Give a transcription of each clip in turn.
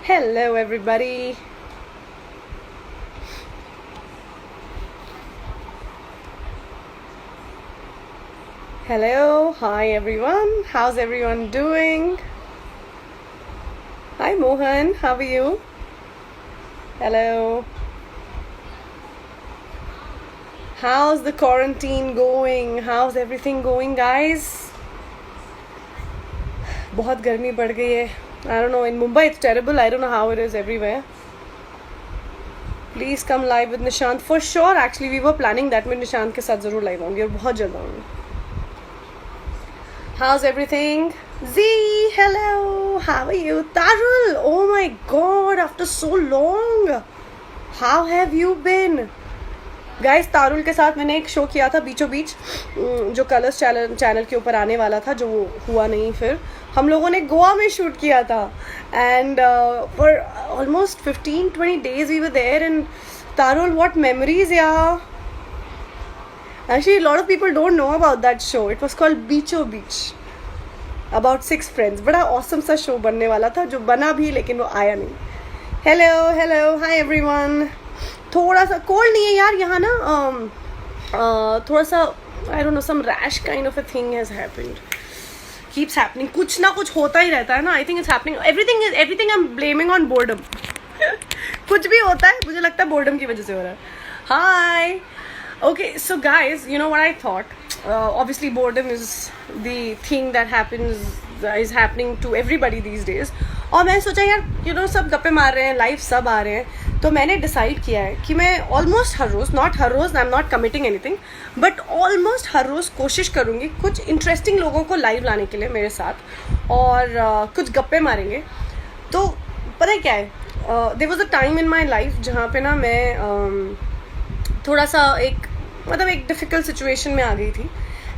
Hello, everybody. Hello, hi everyone. How's everyone doing? Hi Mohan, how are you? Hello. How's the quarantine going? How's everything going, guys? बहुत गर्मी बढ़ गई है. I don't know, in Mumbai it's terrible. I don't know how it is everywhere. Please come live with Nishant. For sure, actually, we were planning that मैं निशांत के साथ ज़रूर live आऊँगी और बहुत जल्द आऊँगी. How's everything? Z, hello. How are you? Tarul, oh my god, after so long. How have you been? Guys Tarul के साथ मैंने एक शो किया था बीचों बीच जो कलर्स चैनल के ऊपर आने वाला था, जो हुआ नहीं. फिर हम लोगों ने गोवा में शूट किया था and for almost 15-20 days we were there. And Tarul, what memories यार. Actually, a lot of people don't know about that show. It was called Beacho Beach. About 6 friends. बड़ा awesome सा show बनने वाला था, जो बना भी लेकिन वो आया नहीं. Hello, hello, hi everyone. थोड़ा सा cold नहीं है यार यहाँ ना. थोड़ा सा I don't know, some rash kind of a thing has happened. Keeps happening. कुछ ना कुछ होता ही रहता है ना. I think it's happening. Everything I'm blaming on boredom. कुछ भी होता है मुझे लगता है boredom की वजह से हो रहा है. Hi. Okay, so guys, you know what I thought? Obviously, boredom is the thing that is happening to everybody these days. और मैंने सोचा यार, you know, सब गप्पे मार रहे हैं, लाइव सब आ रहे हैं, तो मैंने डिसाइड किया है कि मैं ऑलमोस्ट हर रोज़, नॉट हर रोज़, I am not committing anything, but almost हर रोज़ कोशिश करूँगी कुछ इंटरेस्टिंग लोगों को लाइव लाने के लिए मेरे साथ, और कुछ गप्पे मारेंगे. तो पता है क्या है, there was a time in my life जहाँ पे ना मैं थोड़ा सा एक डिफ़िकल्ट सिचुएशन में आ गई थी.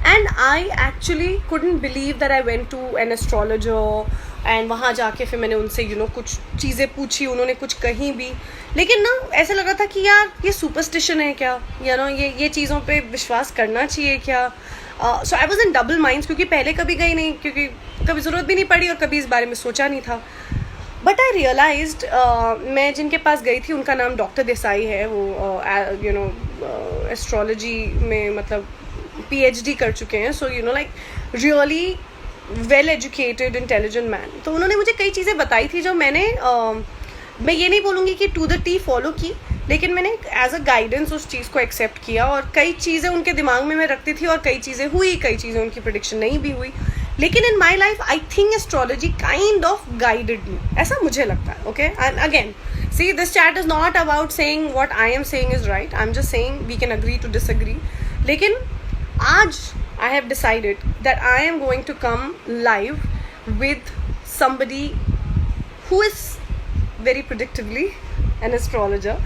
And I actually couldn't believe that I went to an astrologer. And वहाँ जाके फिर मैंने उनसे कुछ चीज़ें पूछी, उन्होंने कुछ कहीं भी, लेकिन ना ऐसा लगा था कि यार ये सुपरस्टिशन है क्या, या ना ये चीज़ों पे विश्वास करना चाहिए क्या. So I was in double minds, क्योंकि पहले कभी गई नहीं, क्योंकि कभी ज़रूरत भी नहीं पड़ी और कभी इस बारे में सोचा नहीं था. बट आई रियलाइज्ड, मैं जिनके पास गई थी उनका नाम डॉक्टर देसाई है. वो एस्ट्रोलॉजी में मतलब PhD कर चुके हैं. So like really well educated intelligent man. तो उन्होंने मुझे कई चीज़ें बताई थी जो मैं ये नहीं बोलूँगी कि टू द टी फॉलो की, लेकिन मैंने एज अ गाइडेंस उस चीज़ को एक्सेप्ट किया. और कई चीज़ें उनके दिमाग में मैं रखती थी और कई चीज़ें हुई, कई चीज़ें उनकी प्रेडिक्शन नहीं भी हुई. लेकिन in my life I think astrology kind of guided me, ऐसा मुझे लगता है. Okay, and again see, this chat is not about saying what I am saying is right. I'm just saying we can agree to disagree. लेकिन आज I have decided that I am going to come live with somebody who is very predictably an astrologer.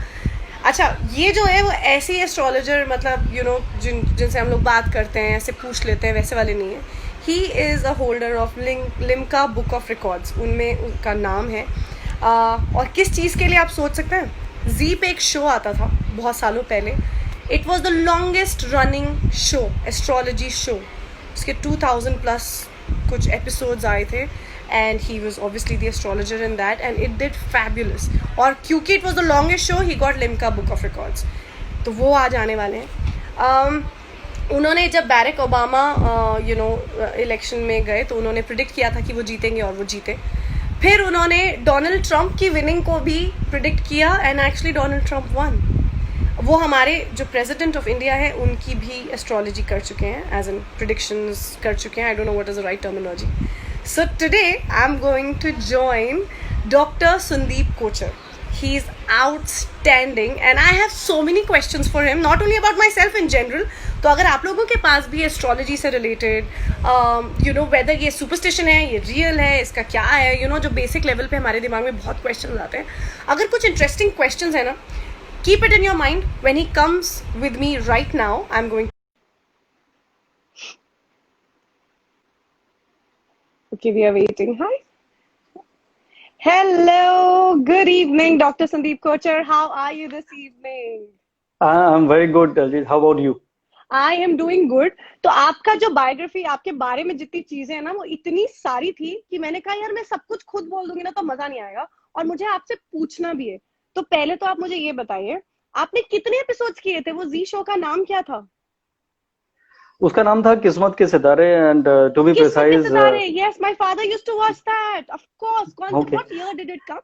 अच्छा, ये जो है वो ऐसे astrologer, मतलब जिनसे हम लोग बात करते हैं, ऐसे पूछ लेते हैं, वैसे वाले नहीं है. He is a holder of Limca book of records, उनमें उनका नाम है. और किस चीज़ के लिए आप सोच सकते हैं. जी पे एक शो आता था बहुत सालों पहले. It was the longest running show, astrology show. उसके 2000+ कुछ एपिसोड्स आए थे. And he was obviously the astrologer in that, and it did fabulous. और क्योंकि it was the longest show, he got Limca book of records. तो वो आज आने वाले हैं. उन्होंने जब बैरक ओबामा इलेक्शन में गए तो उन्होंने प्रिडिक्ट किया था कि वो जीतेंगे, और वो जीते. फिर उन्होंने डोनाल्ड ट्रंप की विनिंग को भी प्रिडिक्ट किया, and actually Donald Trump one. वो हमारे जो प्रेसिडेंट ऑफ इंडिया है उनकी भी एस्ट्रोलॉजी कर चुके हैं, एज एन प्रिडिक्शंस कर चुके हैं. I don't know what is the right terminology. So today I am going to join doctor Sandeep Kochar. He is outstanding and I have so many questions for him, not only about myself in general. तो अगर आप लोगों के पास भी astrology से related, weather ये superstition है, ये रियल है, इसका क्या है, जो बेसिक लेवल पे हमारे दिमाग में बहुत क्वेश्चन आते हैं. अगर कुछ इंटरेस्टिंग क्वेश्चंस है ना, keep it in your mind. When he comes with me right now, I am going. Okay, we are waiting. Hi. Hello, good evening, Dr. Sandeep Kochar. How are you this evening? I'm very good, Daljit. How about you? I am doing good. तो आपका जो biography, आपके बारे में जितनी चीजें हैं ना, वो इतनी सारी थी कि मैंने कहा यार मैं सब कुछ खुद बोल दूंगी ना तो मजा नहीं आएगा. और मुझे आपसे पूछना भी है। तो पहले तो आप मुझे ये बताइए, आपने कितने एपिसोड्स किए थे? वो जी शो का नाम क्या था? उसका नाम था किस्मत के सितारे एंड टू बी किस्मत के प्रिसाइज सितारे, yes, my father used to watch that, of course. कौन से, okay what year did it come?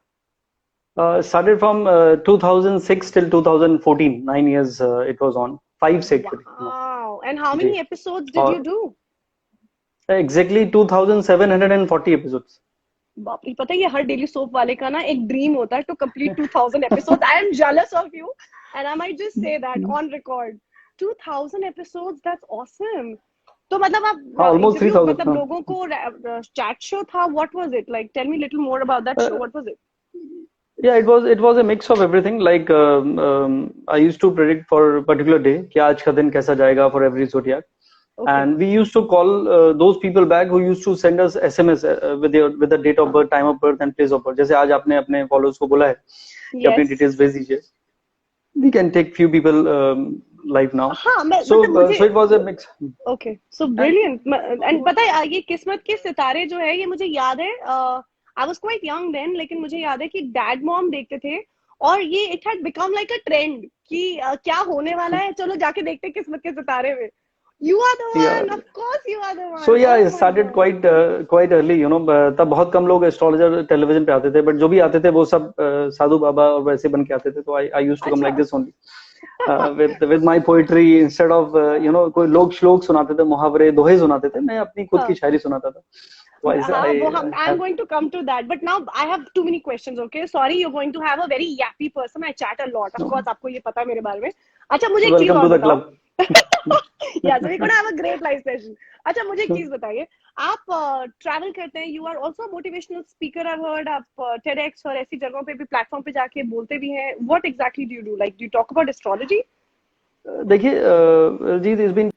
started from 2006 till 2014 9 years it was on 5 से actually वाओ, एंड हाउ जी मेनी एपिसोड्स डिड यू और do? Exactly 2740 episodes बाप रे, पता है ये हर डेली सोप वाले का ना एक ड्रीम होता है to complete 2000 episodes. I am jealous of you and I might just say that on record. 2000 episodes, that's awesome. तो मतलब हाँ आप ऑलमोस्ट थ्री इंटरव्यू, थाउजेंड मतलब हाँ लोगों को चैट शो था? What was it like? Tell me little more about that show, what was it? yeah it was a mix of everything like I used to predict for a particular day कि आज का दिन कैसा जाएगा for every zodiac okay, and we used to call those people back who used to send us SMS with the date of birth, time of birth and place of birth. जैसे आज आपने अपने followers को बोला है कि अपनी yes. details भेज दीजिए. We can take few people live now. हाँ, मैं So मतलब मुझे, so it was a mix. Okay, so And brilliant. And पता है ये किस्मत के सितारे जो है, ये मुझे याद है, I was quite young then, लेकिन मुझे याद है कि डैड मॉम देखते थे और ये it had become like a trend कि क्या होने वाला है, चलो जाके देखते हैं किस्मत के सितारे में। You are the yeah, one, of course you are the so one, yeah, oh it my started God. quite early, you know. तब बहुत कम लोग एस्ट्रोलॉजर टेलीविजन पे आते थे, बट जो भी आते थे वो सब साधु बाबा और वैसे बन के आते थे. तो I used to come like अच्छा। this only. With my poetry instead of कोई लोग श्लोक सुनाते थे, मुहावरे दोहे सुनाते थे, मैं अपनी खुद की हाँ शायरी सुनाता था. तो ऐसे हाँ, वो I hmm, I am have going to come to that, but now I have too many questions. Okay, sorry, you are going to have a very yappy person, I chat a lot, of course आपको ये पता है मेरे बारे में। अच्छा, मुझे एक चीज welcome और to the बताओ। club. Yeah so we gonna have a great live session. अच्छा, मुझे एक चीज बताइए, आप ट्रैवल करते हैं, you are also motivational speaker, I heard. आप टेडएक्स और ऐसी जगहों पे भी, प्लेटफॉर्म पे जाके बोलते भी हैं। What exactly do you do? Like do you talk about astrology? देखिए जी इस बीन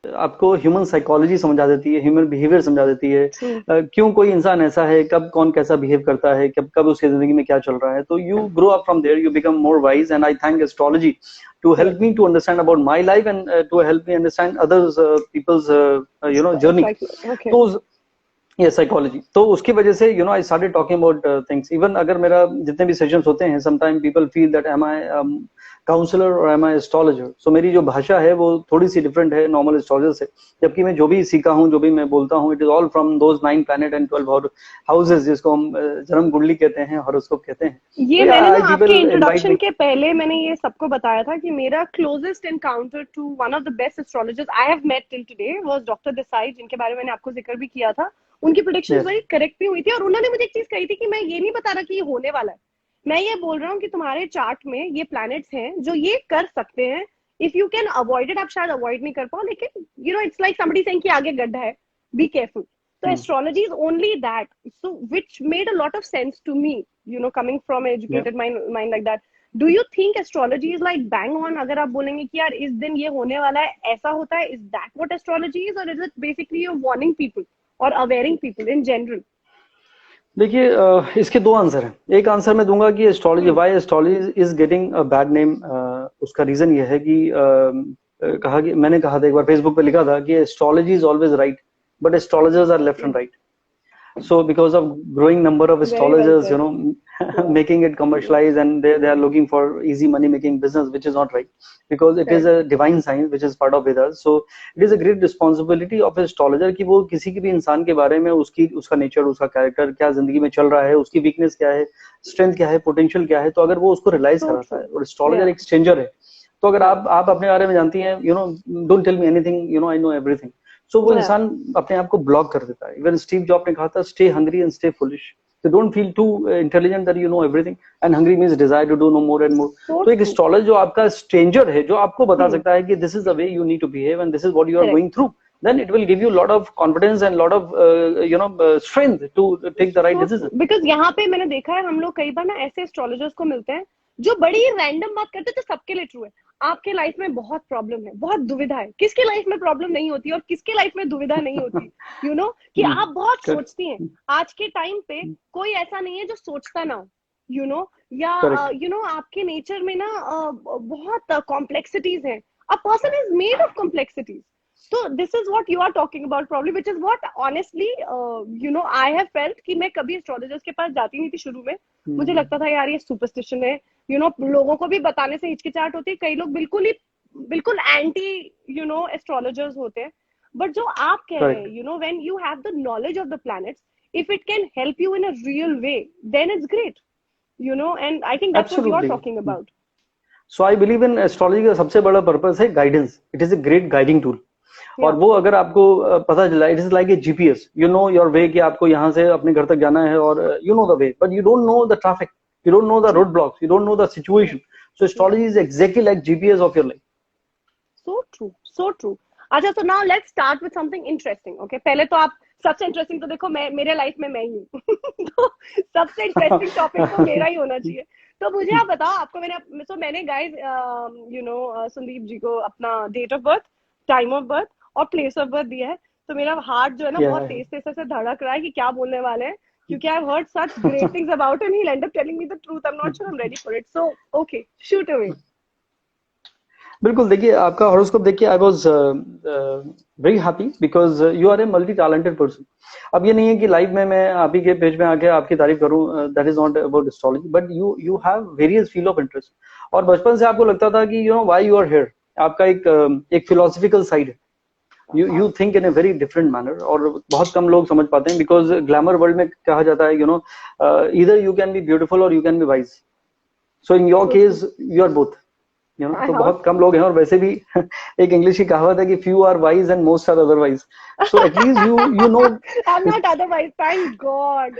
आपको ह्यूमन साइकोलॉजी समझा देती है, ह्यूमन बिहेवियर समझा देती है. ट्रू। क्यों कोई इंसान ऐसा है, कब कौन कैसा बिहेव करता है, कब कब उसकी जिंदगी में क्या चल रहा है. तो you grow up from there, you become more wise and I thank astrology to help me to understand about my life and to help me understand others peoples journey. Okay. तो ये साइकोलॉजी, तो उसकी वजह से I started talking about things. Even अगर मेरा जितने भी सेशंस होते हैं, sometime people feel that am I counsellor और एम आई एस्ट्रोलॉजर. सो मेरी जो भाषा है वो थोड़ी सी डिफरेंट है नॉर्मल एस्ट्रोलॉजर से. जबकि मैं जो भी सीखा हूँ, जो भी मैं बोलता हूँ, it is all from those 9 planet and 12 houses, जिसको हम जन्म कुंडली कहते हैं, हॉरोस्कोप कहते हैं. ये तो या मैंने ना आई आपके पीपल इनवाइट इंट्रोडक्शन मी. के पहले मैंने ये सबको बताया था कि मेरा closest encounter to one of the best astrologers I have met till today was doctor Desai, जिनके बारे में मैंने आपको जिक्र भी किया था। उनकी प्रेडिक्शंस यस बड़ी करेक्ट भी हुई थी, और उन्होंने मुझे एक चीज कही थी कि मैं ये नहीं बता रहा कि ये होने वाला है, मैं ये बोल रहा हूँ कि तुम्हारे चार्ट में ये प्लैनेट्स हैं जो ये कर सकते हैं। If you can avoid it, आप शायद अवॉइड नहीं कर पाओ, लेकिन इट्स लाइक समबडी सेइंग कि आगे गड्ढा है, be careful. So astrology is only that, so which made a lot of sense to me, coming from an या educated mind like that. Do you think astrology is like bang on? अगर आप बोलेंगे कि यार इस दिन ये होने वाला है, ऐसा होता है, is that what astrology is, or is it basically you're warning people or awareing people in general? देखिए इसके दो आंसर हैं. एक आंसर मैं दूंगा कि astrology, why astrology is getting a bad name. उसका रीजन ये है कि मैंने कहा था एक बार फेसबुक पे लिखा था कि astrology is always right but astrologers are left and right. So because of growing number of Very well astrologers, said. Yeah. making it commercialized, and they are looking for easy money making business, which is not right, because it is Correct. a divine science which is part of Vedas. So it is a great responsibility of astrologer कि वो किसी भी इंसान के बारे में उसका nature, उसका कैरेक्टर, क्या जिंदगी में चल रहा है, उसकी वीकनेस क्या है, स्ट्रेंथ क्या है, पोटेंशियल क्या है, तो अगर वो उसको रियलाइज So कराता true. है. और एस्ट्रोलॉजर Yeah. एक स्ट्रेंजर है. तो अगर Yeah. आप अपने बारे में जानती हैं, don't tell me anything, I know everything. So वो Yeah. इंसान अपने आप को ब्लॉक कर देता है. इवन स्टीव जॉब ने कहा था, stay hungry and stay foolish. So don't feel too intelligent that you know everything, and hungry means desire to do no more and more. So तो एक true. एस्ट्रोलॉजर जो आपका स्ट्रेंजर है, जो आपको बता Hmm. सकता है कि this is the way you need to behave and this is what you are Correct. going through, then it will give you a lot of confidence and lot of strength to take the right So decision. true. Because यहाँ पे मैंने देखा है, हम लोग कई बार ना ऐसे एस्ट्रोलॉजर्स को मिलते हैं जो बड़ी रैंडम बात करते हैं, जो सबके लिए ट्रू है। आपके लाइफ में बहुत प्रॉब्लम है, बहुत दुविधा है, किसके लाइफ में प्रॉब्लम नहीं होती और किसके लाइफ में दुविधा नहीं होती, कि आप बहुत Correct. सोचती हैं। आज के टाइम पे कोई ऐसा नहीं है जो सोचता ना हो, या Correct. आपके नेचर में ना बहुत कॉम्प्लेक्सिटीज हैं। A person is made of complexities. So this is what you are talking about probably, which is what honestly I have felt कि मैं कभी astrologers के पास जाती नहीं थी शुरू में. मुझे लगता था यार ये superstition है. लोगों को भी बताने से हिचकिचाहट होती है. कई लोग बिल्कुल anti astrologers होते हैं. But जो आप कह रहे हैं, when you have the knowledge of the planets, if it can help you in a real way, then it's great. And I think that's what you are talking about. So I believe in astrology का सबसे बड़ा purpose है guidance. It is a great guiding tool. और वो अगर आपको पता चला, it is like a GPS, you know your way, कि आपको यहाँ से अपने घर तक जाना है, और you know the way, but you don't know the traffic, you don't know the road blocks, you don't know the situation. So astrology is exactly like GPS of your life. So true. अच्छा, तो now let's start with something interesting. Okay, पहले तो आप सबसे interesting तो देखो, मेरे life में मैं ही हूँ. तो सबसे इंटरेस्टिंग टॉपिक तो मेरा ही होना चाहिए. तो मुझे आप बताओ, आपको मैंने गाइस संदीप जी को अपना date of birth, time of birth और प्लेस ऑफ बर्थ दिया है. तो मेरा हार्ट जो है ना बहुत तेज तेज से धड़क रहा है कि क्या बोलने वाले हैं, क्योंकि I heard such great things about him. He will end up telling me the truth. I am not sure I am ready for it. So okay, shoot away. बिल्कुल. देखिए, आपका हॉरोस्कोप देखिए, I was very happy because you are a multi talented person. अब ये नहीं है कि live में मैं आप ही के पेज में आके आपकी तारीफ करूं, that is not about astrology, but you have various field of interest. और बचपन से आपको लगता था कि व्हाई यू आर हियर. आपका एक फिलोसफिकल साइड है. you think in a very different manner, और बहुत कम लोग समझ पाते हैं, बिकॉज ग्लैमर वर्ल्ड में कहा जाता है either you can be beautiful or you can be wise. So in your case you are both. तो बहुत कम लोग हैं. और वैसे भी एक इंग्लिश की कहावत है कि few are wise and most are otherwise. So at least you know. I'm not otherwise, thank God.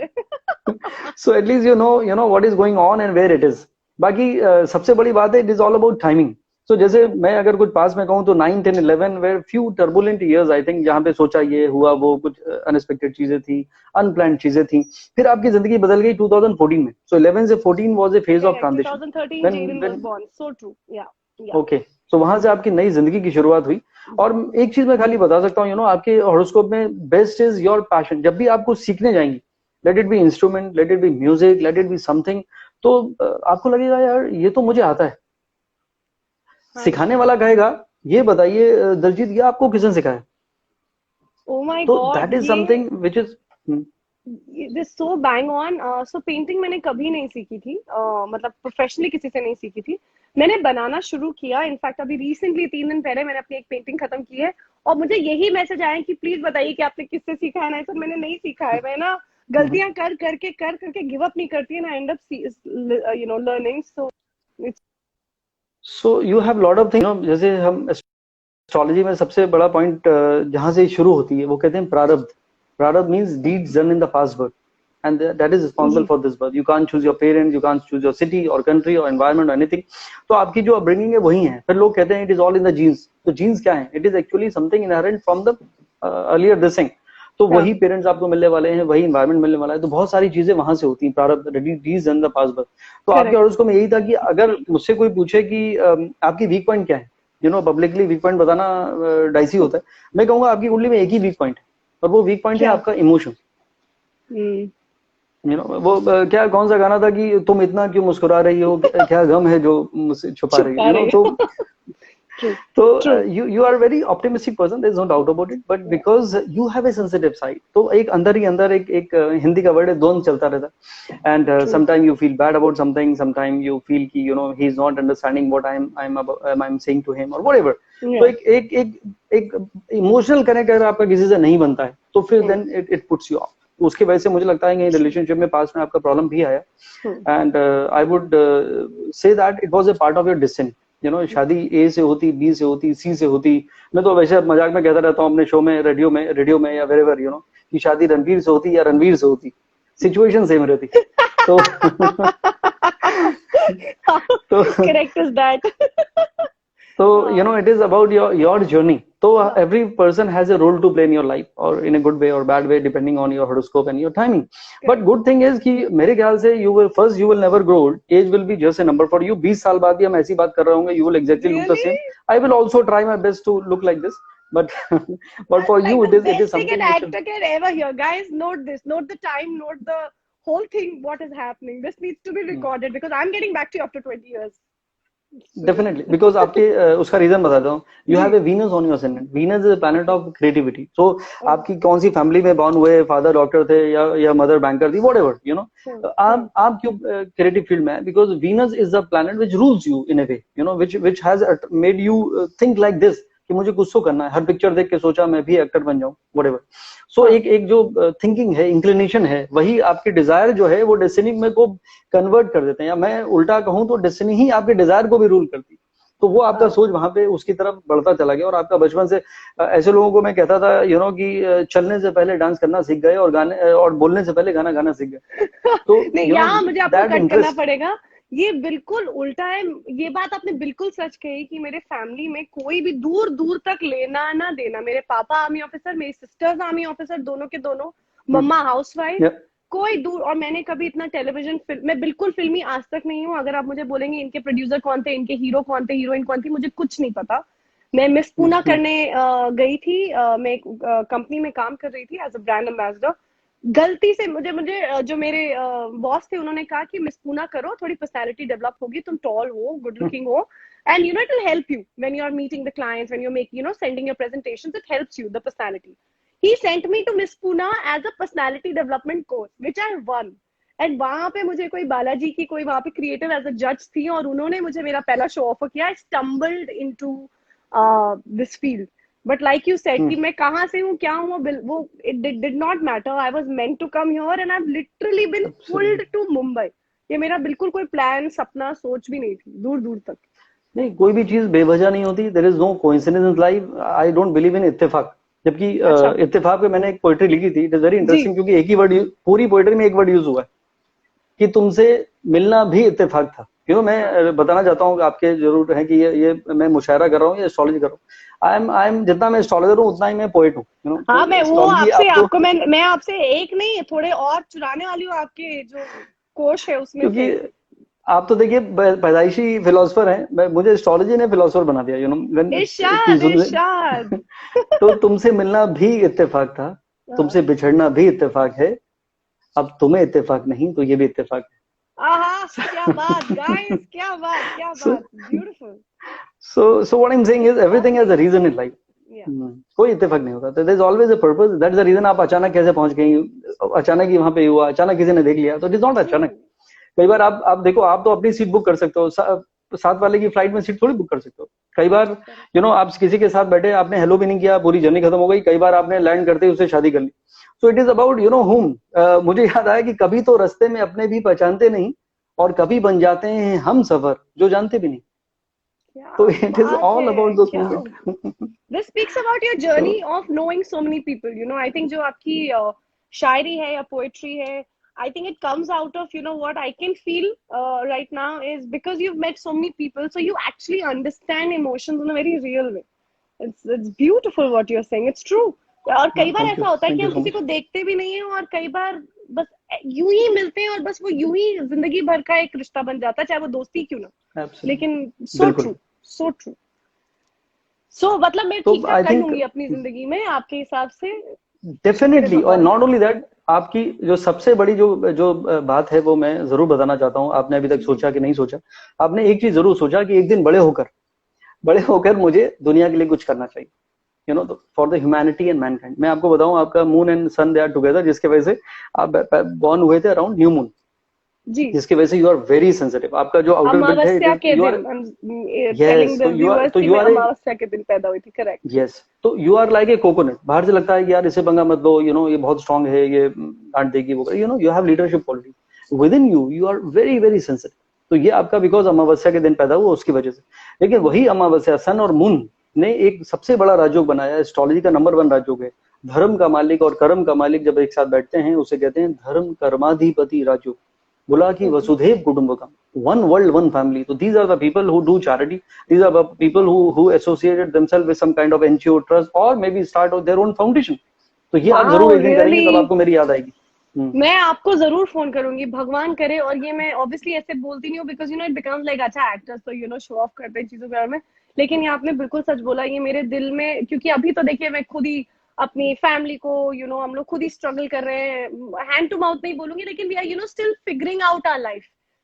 So at least you know what is going on and where it is. बाकी सबसे बड़ी बात है, it is all about timing. तो जैसे मैं अगर कुछ पास में कहूँ तो 9, 10, 11 were few turbulent years, I think, जहाँ पे सोचा ये हुआ वो, कुछ अनएक्सपेक्टेड चीजें थी, अनप्लान्ड चीजें थी. फिर आपकी जिंदगी बदल गई 2014 में. सो 11 से 14 was a phase of transition. 2013 Jaden was born. So true. Yeah. Okay. So वहां से आपकी नई जिंदगी की शुरुआत हुई. और एक चीज मैं खाली बता सकता हूँ, आपके हॉरोस्कोप में बेस्ट इज योर पैशन. जब भी आपको सीखने जाएंगी, let it be instrument, let it be music, let it be something, तो आपको लगेगा यार ये तो मुझे आता है. सिखाने वाला कहेगा ये बताइए दलजीत, ये आपको किसने सिखाया? Oh my तो God, that is something which is this so bang on. So painting मैंने कभी नहीं सीखी थी, मतलब प्रोफेशनली किसी से नहीं सीखी थी. मैंने बनाना शुरू किया, इनफैक्ट अभी रिसेंटली 3 दिन पहले मैंने अपनी एक पेंटिंग खत्म की है, और मुझे यही मैसेज आया कि प्लीज बताइए कि आपने किससे सीखा है. ना सर, मैंने नहीं सीखा है. मैं ना गलतियां कर करके गिव अप नहीं करती है ना, and up learning. So you have lot of things. जैसे हम एस्ट्रोलॉजी में सबसे बड़ा पॉइंट जहां से शुरू होती है वो कहते हैं प्रारब्ध. प्रारब्ध means deeds done in the past birth, and that is responsible for this birth. You can't choose your parents, you can't choose your city or country or environment or anything. तो आपकी जो अपब्रिंगिंग है वही है. फिर लोग कहते हैं it is all in the genes. तो genes क्या है? It is actually something inherent from the earlier this thing. तो वही पेरेंट्स आपको मिलने वाले हैं, वही एनवायरनमेंट मिलने वाला है. तो बहुत सारी चीजें वहां से होती हैं. प्रारब्ध, deeds done in the past birth. तो आपके हॉरोस्कोप में यही था कि अगर मुझसे कोई पूछे कि आपकी वीक पॉइंट क्या है, पब्लिकली वीक पॉइंट बताना डाइसी होता है. मैं कहूंगा आपकी कुंडली में एक ही वीक पॉइंट है, और वो वीक पॉइंट है आपका इमोशन. वो क्या, कौन सा गाना था कि तुम इतना क्यों मुस्कुरा रही हो, क्या गम है जो मुझसे छुपा रही हो. तो you are a very optimistic person, there is no doubt about it, but because you have a sensitive side, तो एक अंदर ही अंदर एक हिंदी का वर्ड है, द्वंद चलता रहता. and sometimes you feel bad about something, sometimes you feel कि he is not understanding what I'm saying to him or whatever. तो एक इमोशनल कनेक्ट अगर आपका किसी से नहीं बनता है तो फिर then it puts you off. तो उसके वजह से मुझे लगता है कि रिलेशनशिप में पास में आपका प्रॉब्लम भी आया, and I would say that it was a part of your destiny. शादी ए से होती, बी से होती, सी से होती. मैं तो वैसे मजाक में कहता रहता हूँ अपने शो में, रेडियो में या वेरेवर, कि शादी रणवीर से होती या रणवीर से होती, सिचुएशन सेम रहती. तो correct is that. So it is about your journey. So every person has a role to play in your life, or in a good way or bad way, depending on your horoscope and your timing. But good thing is कि मेरे ख्याल से you will never grow old. Age will be just a number for you. 20 साल बाद भी हम ऐसी बात कर रहे होंगे, you will exactly look the same. I will also try my best to look like this, but for you it is something. An actor can ever hear, guys. Note this. Note the time. Note the whole thing. What is happening? This needs to be recorded because I'm getting back to you after 20 years. Definitely, because आपके उसका reason बताता हूँ. You have a Venus on your ascendant. Venus is a planet of creativity. So आपकी कौन सी family में born हुए, father doctor थे या मदर बैंकर थी, व्हाटएवर यू नो, आप क्यों क्रिएटिव फील्ड में है? Because Venus is the planet which rules you in a way, you know, which has made you think like this कि मुझे कुछ तो करना है. हर पिक्चर देख के सोचा मैं भी एक्टर बन जाऊं, व्हाटएवर. सो एक एक जो थिंकिंग है, इंक्लिनेशन है, वही आपकी डिजायर जो है वो डेस्टिनी में को कन्वर्ट कर देते हैं. या मैं उल्टा कहूं तो डेस्टिनी ही आपके डिजायर को भी रूल करती है. तो वो आपका सोच वहां पे उसकी तरफ बढ़ता चला गया. और आपका बचपन से ऐसे लोगों को मैं कहता था यू नो कि चलने से पहले डांस करना सीख गए और गाने और बोलने से पहले गाना गाना सीख गए. तो नहीं, यू नो यहाँ मुझे आपको दैट कट करना इंटरेस्ट. पड़ेगा. ये बिल्कुल उल्टा है. ये बात आपने बिल्कुल सच कही कि मेरे फैमिली में कोई भी दूर दूर तक लेना ना देना. मेरे पापा आर्मी ऑफिसर, मेरी सिस्टर्स आर्मी ऑफिसर, दोनों के दोनों, मम्मा हाउसवाइफ, कोई दूर. और मैंने कभी इतना टेलीविजन फिल्म, मैं बिल्कुल फिल्मी आज तक नहीं हूँ. अगर आप मुझे बोलेंगे इनके प्रोड्यूसर कौन थे, इनके हीरो कौन थे, हीरोइन कौन थी, मुझे कुछ नहीं पता. मैं मिस पूना करने गई थी. मैं एक कंपनी में काम कर रही थी एज अ ब्रांड एम्बेसडर. गलती से मुझे मुझे जो मेरे बॉस थे उन्होंने कहा कि मिस पूना करो, थोड़ी पर्सनालिटी डेवलप होगी, तुम टॉल हो, गुड लुकिंग हो, and you know it will help you when you are meeting the clients, when you make you know sending your presentations, it helps you the personality. He sent me to Miss Pune as a personality development course, which I won. And वहां पे मुझे कोई बालाजी की कोई वहां पे creator as a जज थी और उन्होंने मुझे मेरा पहला शो ऑफर किया. I stumbled into this field. But like you said कि मैं कहाँ से हूँ, क्या हूँ, वो it did not matter. I was meant to come here and I have literally been pulled to Mumbai. ये मेरा बिल्कुल कोई प्लान, सपना, सोच भी नहीं थी दूर दूर तक. नहीं, कोई भी चीज बेवजह नहीं होती. There is no coincidence in life. I don't believe in इत्तेफाक. जबकि अच्छा. इत्तेफाक पे मैंने एक पोएट्री लिखी थी. इट इज वेरी जी. इंटरेस्टिंग क्योंकि एक ही वर्ड, पूरी पोएट्री में एक वर्ड यूज हुआ है कि तुमसे मिलना भी इत्तेफाक था. क्यों मैं बताना चाहता हूँ, आपके जरूर है कि ये मैं मुशायरा कर रहा हूँ, ये एस्ट्रोलॉजी कर रहा हूँ. आई एम जितना मैं एस्ट्रोलॉजर हूँ उतना ही मैं पोएट हूँ, यू नो. हाँ, तो मैं वो एस्ट्रोलॉजी आपसे आपको, आपको मैं आपसे एक नहीं थोड़े और चुराने वाली हूँ आपके जो कोश है उसमें क्योंकि से. आप तो देखिए पैदाइशी फिलोसफर हैं. मुझे एस्ट्रोलॉजी ने फिलोसफर बना दिया, यू इरशाद नो. इरशाद. तो तुमसे मिलना भी इत्तेफाक था, तुमसे बिछड़ना भी इत्तेफाक है. अब तुम्हें इत्तेफाक नहीं तो ये भी इत्तेफाक है. आहा, क्या बात गाइस, क्या बात, क्या so बात, beautiful. so what I'm saying is everything has a reason in life. कोई इत्तेफाक नहीं होता. there is always a purpose. That's the reason आप अचानक कैसे पहुंच गई, अचानक ही वहां पे हुआ, अचानक किसी ने देख लिया, तो इट इज नॉट अचानक. कई बार आप देखो, आप तो अपनी सीट बुक कर सकते हो, साथ वाले की फ्लाइट में सीट थोड़ी बुक कर सकते हो. कई बार यू नो आप किसी के साथ बैठे, आपने हेलो भी नहीं किया, पूरी जर्नी खत्म हो गई. कई बार आपने लैंड करते ही उससे शादी कर ली. So it is about you know whom. मुझे याद आया कि कभी तो रास्ते में अपने भी पहचानते नहीं और कभी बन जाते हैं हम सफर जो जानते भी नहीं. तो it is all about those moment. This speaks about your journey of knowing so many people. You know, I think जो आपकी शायरी है या पोएट्री है, I think it comes out of, you know, what I can feel right now is because you've met so many people, so you actually understand emotions in a very real way. It's beautiful what you're saying. It's true. और कई बार ऐसा होता है कि हम किसी को देखते भी नहीं है और कई बार बस यूं ही मिलते हैं और बस वो यूं ही जिंदगी भर का एक रिश्ता बन जाता है, चाहे वो दोस्ती क्यों ना. लेकिन so true, so true. सो मतलब मैं ठीक ठाक कर लूंगी अपनी जिंदगी में आपके हिसाब से. डेफिनेटली. और नॉट ओनली दैट, आपकी जो सबसे बड़ी जो बात है वो मैं जरूर बताना चाहता हूँ. आपने अभी तक सोचा कि नहीं सोचा, आपने एक चीज जरूर सोचा कि एक दिन बड़े होकर मुझे दुनिया के लिए कुछ करना चाहिए, you know, for the humanity and mankind. मैं आपको बताऊं, आपका moon and sun they are together, जिसके वजह से आप बॉर्न हुए थे अराउंड न्यू मून, जिसकी वजह से यू आर वेरी सेंसिटिव. आपका जो आउटर बिल्ड है, अमावस्या के दिन पैदा हुई थी. करेक्ट. यस. तो you are like a coconut. बाहर से लगता है कि यार इसे पंगा मत लो, यू नो ये बहुत स्ट्रांग है, ये डांट देगी, वो, you know, you have leadership quality within you. You are very very sensitive. तो ये आपका बिकॉज अमावस्या के दिन पैदा हुआ उसकी वजह से. लेकिन वही अमावस्या, सन और मून ने एक सबसे बड़ा राजयोग बनाया. एस्ट्रोलॉजी का नंबर 1 राजयोग है. धर्म का मालिक और कर्म का मालिक जब एक साथ बैठते हैं उसे कहते हैं धर्म कर्माधिपति राजयोग. बोला कि वसुधैव कुटुंबकम, one world one family. So these are the people who do charity. These are the people who associated themselves with some kind of NGO trust or maybe start their own foundation. तो ये आप जरूर एक दिन करेंगे, तब आपको मेरी याद आएगी. मैं आपको जरूर फोन करूंगी, भगवान करे. और ये मैं ऑब्वियसली ऐसे बोलती नहीं हूँ because you know it becomes like अच्छा एक्टर्स तो यू नो शो ऑफ करते हैं चीजों के बारे में. लेकिन ये आपने बिल्कुल सच बोला. ये मेरे दिल में, क्योंकि अभी तो देखिए मैं खुद ही अपनी फैमिली को यू नो हम लोग खुद ही स्ट्रगल कर रहे हैं. हैंड टू माउथ नहीं बोलूंगी, लेकिन we are you know still figuring out our life.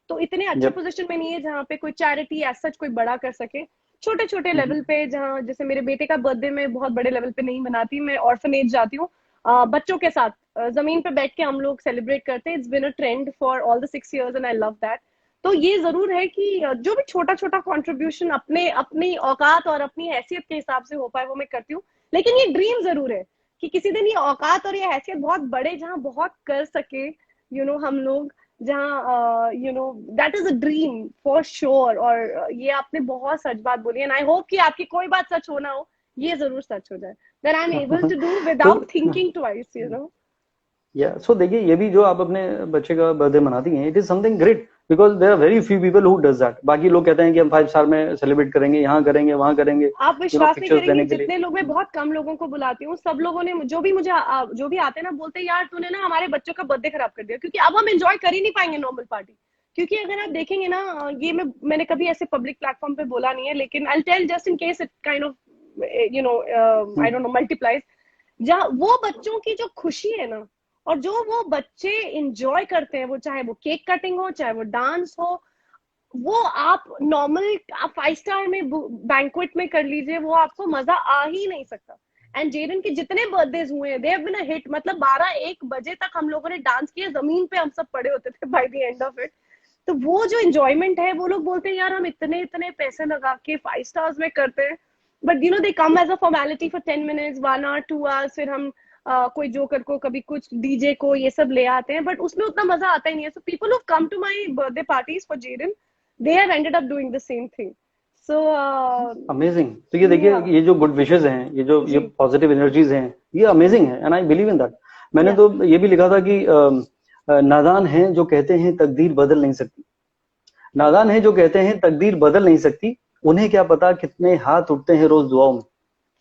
तो इतने अच्छे Yep. पोजीशन में नहीं है जहाँ पे कोई चैरिटी एज सच कोई बड़ा कर सके। छोटे छोटे लेवल पे, जहाँ जैसे मेरे बेटे का बर्थडे मैं बहुत बड़े लेवल पे नहीं मनाती, मैं ऑर्फनेज जाती हूँ, बच्चों के साथ जमीन पे बैठ के हम लोग सेलिब्रेट करते हैं। It's been a trend for all the 6 years and I love that. तो ये जरूर है कि जो भी छोटा छोटा कंट्रीब्यूशन अपने अपनी औकात और अपनी हैसियत के हिसाब से हो पाए वो मैं करती हूँ। लेकिन ये ड्रीम जरूर है कि किसी दिन ये औकात और ये हैसियत बहुत बड़े, जहाँ बहुत कर सके हम लोग, जहाँ that is a dream for sure. और ये आपने बहुत सच बात बोली एंड आई होप कि आपकी कोई बात सच हो ना हो, ये जरूर सच हो जाए, that I am able to do तो without thinking twice. Yeah so देखिए, ये भी जो आप अपने बच्चे का बर्थडे मनाती हैं, it is something great, because there are very few people who does that. बाकी लोग कहते हैं कि हम 5 स्टार में सेलिब्रेट करेंगे, यहाँ करेंगे, वहां करेंगे, आप विश्वास नहीं पिक्चर्स करेंगे, लेने के लिए। जितने लोग, मैं बहुत कम लोगों को बुलाती हूँ, सब लोगों ने जो भी आते हैं ना, बोलते हैं यार तूने ना हमारे बच्चों का बर्थडे खराब कर दिया, क्योंकि अब हम एंजॉय कर ही नहीं पाएंगे नॉर्मल पार्टी। क्योंकि अगर आप देखेंगे ना, ये मैंने कभी ऐसे पब्लिक प्लेटफॉर्म पे बोला नहीं है, लेकिन I tell just in case it kind of I don't know multiplies. जहाँ वो बच्चों की जो खुशी है ना, और जो वो बच्चे इंजॉय करते हैं, वो चाहे वो केक कटिंग हो, चाहे वो डांस हो, वो आप नॉर्मल आप 5 स्टार में बैंक्वेट में कर लीजिए, वो आपको मजा आ ही नहीं सकता। एंड जेडन के जितने बर्थडेज हुए हैं, they have been a hit. मतलब 12-1 बजे तक हम लोगों ने डांस किया, जमीन पे हम सब पड़े होते थे by the end of it. तो वो जो एंजॉयमेंट है, वो लोग बोलते हैं यार हम इतने इतने पैसे लगा के 5 स्टार्स में करते हैं, but they come as a formality for 10 minutes, 1 hour, 2 hours, फिर हम कोई जोकर को, कभी कुछ डीजे को, ये सब ले आते हैं, बट उसमें उतना मजा आता ही नहीं है। So people who come to my birthday parties for जेडन, they have ended up doing the same thing. So amazing. तो ये देखिए, yeah, ये जो गुड विशेस हैं, ये जी, पॉजिटिव एनर्जीज हैं, ये अमेजिंग है, and I believe in that. मैंने yeah, तो ये भी लिखा था कि नादान हैं जो कहते हैं तकदीर बदल नहीं सकती। नादान हैं जो कहते हैं तकदीर बदल नहीं सकती, उन्हें क्या पता कितने हाथ उठते हैं रोज दुआओं में।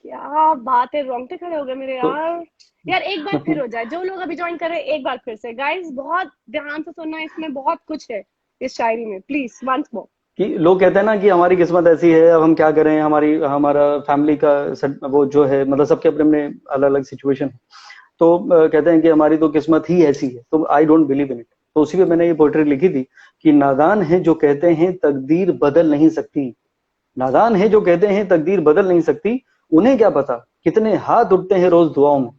क्या बात है, रोंगटे खड़े हो गए मेरे तो यार। यार एक बार फिर हो जाए, जो लोग अभी ज्वाइन कर रहे हैं, एक बार फिर से गाइस, बहुत ध्यान से सुनना, इसमें बहुत कुछ है इस शायरी में, प्लीज वंस मोर। कि लोग कहते हैं ना कि हमारी किस्मत ऐसी है, अब हम क्या करें, हमारा फैमिली का वो जो है, मतलब सबके अपने अपने अलग अलग सिचुएशन है। तो कहते हैं कि हमारी तो किस्मत ही ऐसी है, तो आई डोंट बिलीव इन इट। तो उसी पे मैंने ये पोएट्री लिखी थी कि नादान है जो कहते हैं तकदीर बदल नहीं सकती। नादान है जो कहते हैं तकदीर बदल नहीं सकती, उन्हें क्या पता कितने हाथ उठते हैं रोज दुआओं में।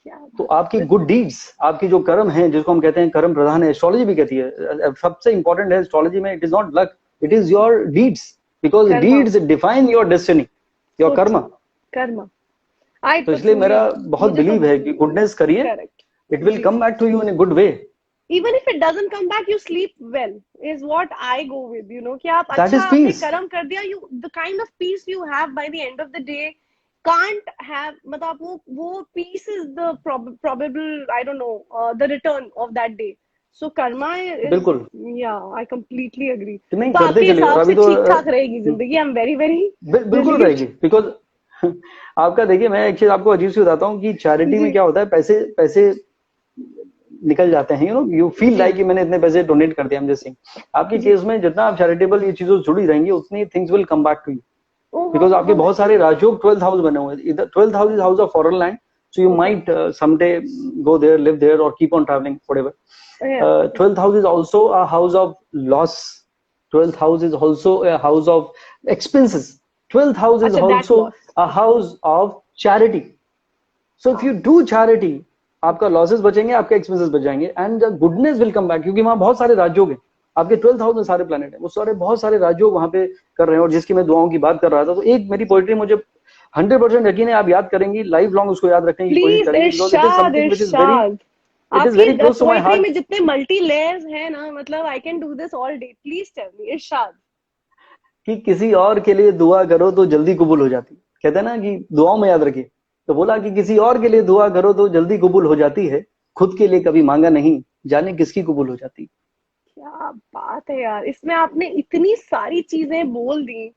क्या तो बात आपकी है। गुड डीड्स, आपकी जो कर्म है, जिसको हम कहते हैं कर्म प्रधान है, एस्ट्रोलॉजी भी कहती है, सबसे इंपॉर्टेंट है एस्ट्रोलॉजी में, it is not luck, it is your deeds, because Karma, deeds define your destiny, your so कर्म। ट्रू, कर्मा। आई तो तो इसलिए ट्रूली, मेरा बहुत मुझे तो बिलीव है कि गुडनेस करिए, करेक्ट, इट विल जी। Come back to you in a good way. Even if it doesn't come back, you sleep well, is what I go with, कि आप दैट अच्छा इज आपने पीस। कर्म कर दिया, the kind of peace you have by the end of the day can't have, मतलब वो peace is the probable, I don't know, the return of that day. So karma is, बिल्कुल yeah, I completely agree. कि नहीं, तो करते आपके चलिए। और हिसाब अभी से तो ठीक ठाक रहेगी जिंदगी, I'm very very बिल्कुल रहेगी, relieved। बिकॉज आपका देखिए, मैं एक चीज आपको अजीब सी बताता हूँ कि चैरिटी में जी, क्या होता है, पैसे पैसे निकल जाते हैं, यू फील जी, लाइक कि मैंने इतने पैसे डोनेट कर दिया, जैसे आपके जी। केस में जितना आप चैरिटेबल ये चीजों से जुड़ी रहेंगी, उतनी things will come back to you, Oh because आपके wow, बहुत सारे राजयोग 12th हाउस बने हुए हैं। इधर 12th house is house of foreign land, so you okay, might someday go there, live there, or keep on traveling, whatever. yeah, 12th house is also a house of loss. 12th house is also a house of expenses. 12th house is अच्छा that also loss, a house of charity. So if हाँ, you do charity, आपका losses बचेंगे, आपके expenses बच जाएंगे, and the goodness will come back, क्योंकि वहां बहुत सारे राजयोग हैं। आपके 12th हाउस में सारे प्लैनेट है, वो सारे बहुत सारे राजयोग वहां पे कर रहे हैं, और जिसकी मैं दुआओं की बात कर रहा था। तो एक मेरी पोइट्री मुझे 100% यकीन है आप याद करेंगी, लाइफ लॉन्ग उसको याद रखने की कोशिश प्लीज करेंगी, because it is Irshad, something which is very, Irshad. It is आपकी very close to my poetry heart. में जितने मल्टी लेयर्स हैं ना, मतलब I can do this all day, please tell me Irshad. कि किसी और के लिए दुआ करो तो जल्दी कबूल हो जाती, कहते हैं ना कि दुआओं में याद रखिए। तो बोला कि किसी और के लिए दुआ करो तो जल्दी कबूल हो जाती है, खुद के लिए कभी मांगा नहीं, जाने किसकी कबूल हो जाती। क्या बात है यार, इसमें आपने इतनी सारी चीजें बोल दी।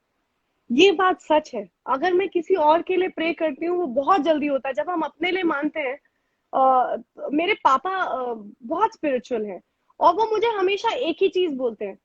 ये बात सच है, अगर मैं किसी और के लिए प्रे करती हूँ, वो बहुत जल्दी होता है। जब हम अपने लिए मानते हैं, मेरे पापा बहुत स्पिरिचुअल हैं, और वो मुझे हमेशा एक ही चीज बोलते हैं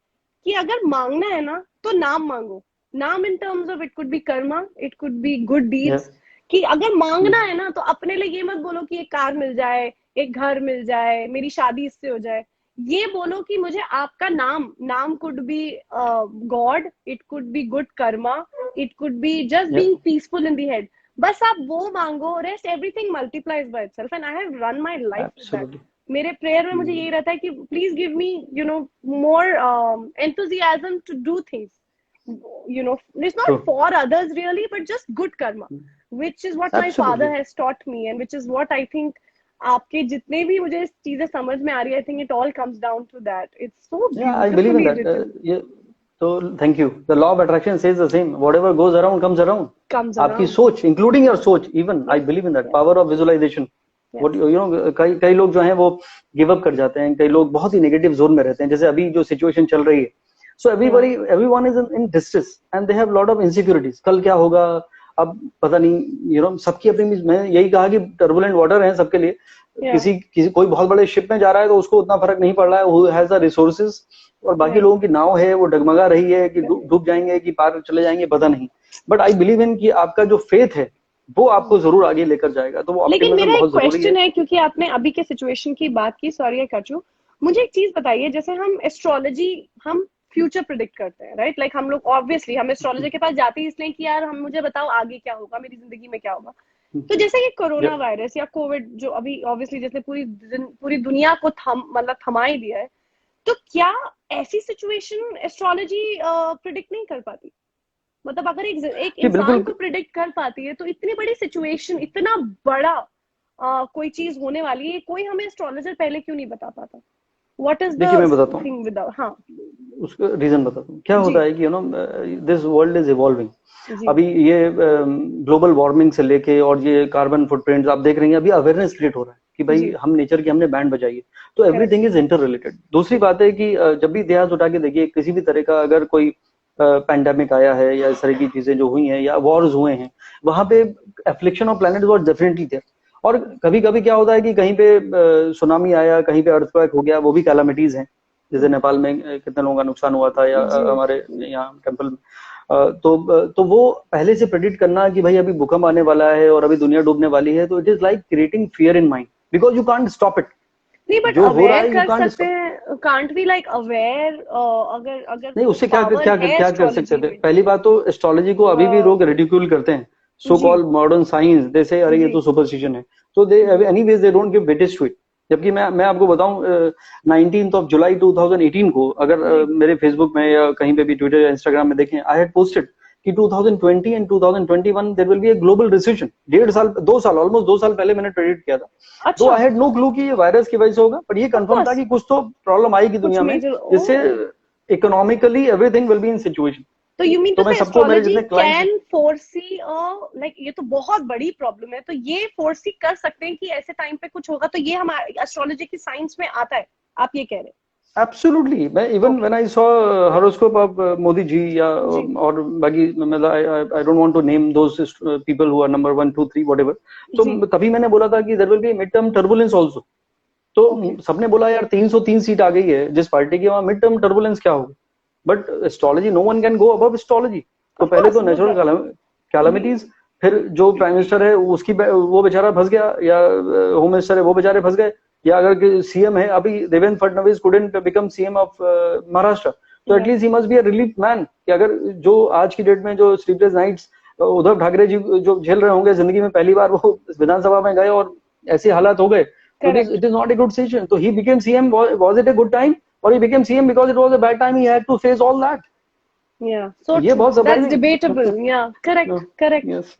कि अगर मांगना है ना, तो नाम मांगो। नाम in terms of, it could B Karma, it could be good Yeah. Deeds. कि अगर मांगना है ना, तो अपने लिए ये मत बोलो कि एक कार मिल जाए, एक घर मिल जाए, मेरी शादी इससे हो जाए। ये बोलो कि मुझे आपका नाम could be God, it could be good Karma, it could be just Yeah, being peaceful in the head, बस आप वो मांगो, rest everything multiplies by itself, and I have run my life with that. absolutely. मेरे prayer में मुझे यही रहता है कि please give me more enthusiasm to do things, it's not True. for others really, but just good karma, which is what my father Absolutely. has taught me, and which is what I think आपके जितने भी मुझे चीजें समझ में आ रही है, I think it all comes down to that, it's so Yeah, I believe in beautifully that. Written, Yeah. So thank you. The law of attraction says the same. Whatever goes around comes around. Comes आपकी around. सोच, including your सोच, even I believe in that yes power of visualization. Yes What कई कई लोग जो हैं वो give up कर जाते हैं, कई लोग बहुत ही नेगेटिव जोन में रहते हैं, जैसे अभी जो सिचुएशन चल रही है। सो everyone is in distress and they have lot of insecurities. कल क्या होगा, अब पता नहीं, सबकी अपनी, मैं यही कहा कि टर्बुलेंट वाटर है सबके लिए। किसी किसी कोई बहुत बड़े शिप में जा रहा है तो उसको उतना फर्क नहीं पड़ रहा है, हु हैज द रिसोर्सेज, और बाकी लोगों की नाव है वो डगमगा रही है कि डूब जाएंगे कि पार चले जाएंगे, पता नहीं। बट आई बिलीव इन कि आपका जो फेथ है वो आपको जरूर आगे लेकर जाएगा, तो वो लेकिन ऑप्टिमिज्म मेरा एक बहुत जरूरी क्वेश्चन है, क्योंकि आपने अभी के सिचुएशन की बात की, सॉरी आई कट यू, मुझे एक चीज बताइए, जैसे हम एस्ट्रोलॉजी, हम फ्यूचर प्रिडिक्ट करते हैं, राइट, लाइक हम लोग ऑब्वियसली हम एस्ट्रोलॉजर के पास जाते हैं इसलिए कि यार हम, मुझे बताओ आगे क्या होगा, मेरी जिंदगी में क्या होगा। तो जैसे ये कोरोना वायरस या कोविड जो अभी ऑब्वियसली जैसे पूरी दुनिया को थमा ही दिया है, तो क्या ऐसी सिचुएशन एस्ट्रोलॉजी प्रिडिक्ट नहीं कर पाती? मतलब अगर एक कि इंसान बिल्कुल। को प्रिडिक्ट कर पाती है, तो इतनी बड़ी सिचुएशन, इतना बड़ा कोई चीज होने वाली है, कोई हमें एस्ट्रोलॉजर पहले क्यों नहीं बता पाता? व्हाट इज देखिए द मैं बताता हूँ, थिंग विद, हाँ उसका रीजन बताता हूँ। क्या जी होता है कि दिस वर्ल्ड इज इवॉल्विंग। जी अभी ये ग्लोबल वार्मिंग से लेके और ये कार्बन फुटप्रिंट्स आप देख रही हैं, अभी अवेयरनेस क्रिएट हो रहा है कि भाई जी हम नेचर की हमने बैंड बजाई है, तो correct everything is inter related. दूसरी बात है कि जब भी इतिहास उठा के देखिए, किसी भी तरह का अगर कोई पैंडेमिक आया है या इस तरह की चीजें जो हुई हैं या वॉर्स हुए हैं, वहां पे affliction of planet was definitely there. और कभी कभी क्या होता है कि कहीं पे सुनामी आया, कहीं पे अर्थक्वेक हो गया, वो भी कैलामिटीज हैं। जैसे नेपाल में कितने लोगों का नुकसान हुआ था, या जी हमारे यहाँ टेम्पल में। तो वो पहले से प्रेडिक्ट करना कि भाई अभी भूकंप आने वाला है और अभी दुनिया डूबने वाली है, तो it is like creating fear in mind, because you can't stop it. नहीं, बट जो हो रहा अवेयर है यू कर कांट सकते स्टॉप। हैं, कांट बी लाइक अवेयर, अगर अगर नहीं, उससे क्या पावर क्या है क्या कर सकते एस्ट्रोलॉजी थे? में। पहली बात तो एस्ट्रोलॉजी को अभी भी लोग रिडिक्यूल करते हैं, सो जी called modern science, they say अरे ये जी तो सुपरस्टिशन है, तो they anyways they don't give weightage to it. जबकि मैं आपको बताऊं, 19th of July 2018 को अगर मेरे फेसबुक में या कहीं पे भी ट्विटर या इंस्टाग्राम में देखें, आई हैड पोस्टेड कि 2020 and 2021 there will be a global recession. 1.5 साल 2 साल ऑलमोस्ट 2 साल पहले मैंने प्रेडिक्ट किया था। तो अच्छा, आई हैड नो क्लू कि ये वायरस की वजह से होगा, बट ये ऑफ कंफर्म था कोर्स कि कुछ तो प्रॉब्लम आएगी कुछ दुनिया में, मेजर, जिससे economically everything will be in situation. तो यू मीन टू तो मैं से सबको, मेरे एस्ट्रोलॉजी जितने क्लाइंट्स, कैन फोरसी, लाइक ये तो बहुत बड़ी प्रॉब्लम है, तो ये फोरसी कर सकते हैं कि ऐसे टाइम पे कुछ होगा, तो ये हमारे एस्ट्रोलॉजी की साइंस में आता है, आप ये कह रहे एब्सोल्युटली। मैं हैं? Even okay when I saw horoscope of Modi ji या जी और बाकी, मतलब I don't want to name those people who are number 1 2 3 whatever, जी तो तभी मैंने बोला था कि there will be mid term turbulence also. Okay तो सबने बोला यार 303 सीट आ गई है जिस पार्टी की, वहां मिड टर्म टर्बुलेंस क्या होगा? But astrology, no one can go above astrology. तो ऑफ पहले कोर्स तो वो नेचुरल अभी कैलामिटीज, फिर जो प्राइम मिनिस्टर है उसकी वो बेचारा फंस गया, या होम मिनिस्टर है वो बेचारे फंस गए, या अगर सीएम है अभी Devendra Fadnavis couldn't become CM of Maharashtra, तो at least he must be a relief man. कि अगर जो आज की डेट में जो स्लीपलेस नाइट्स उद्धव ठाकरे जी जो झेल रहे होंगे, जिंदगी में पहली बार वो विधानसभा में गए और ऐसे हालात हो गए, तो correct, it is not a good situation. So he became CM. Was it a good time, or he became CM because it was a bad time? He had to face all that. या सो ये true, बहुत that's surprising. Debatable, या correct correct. Yes.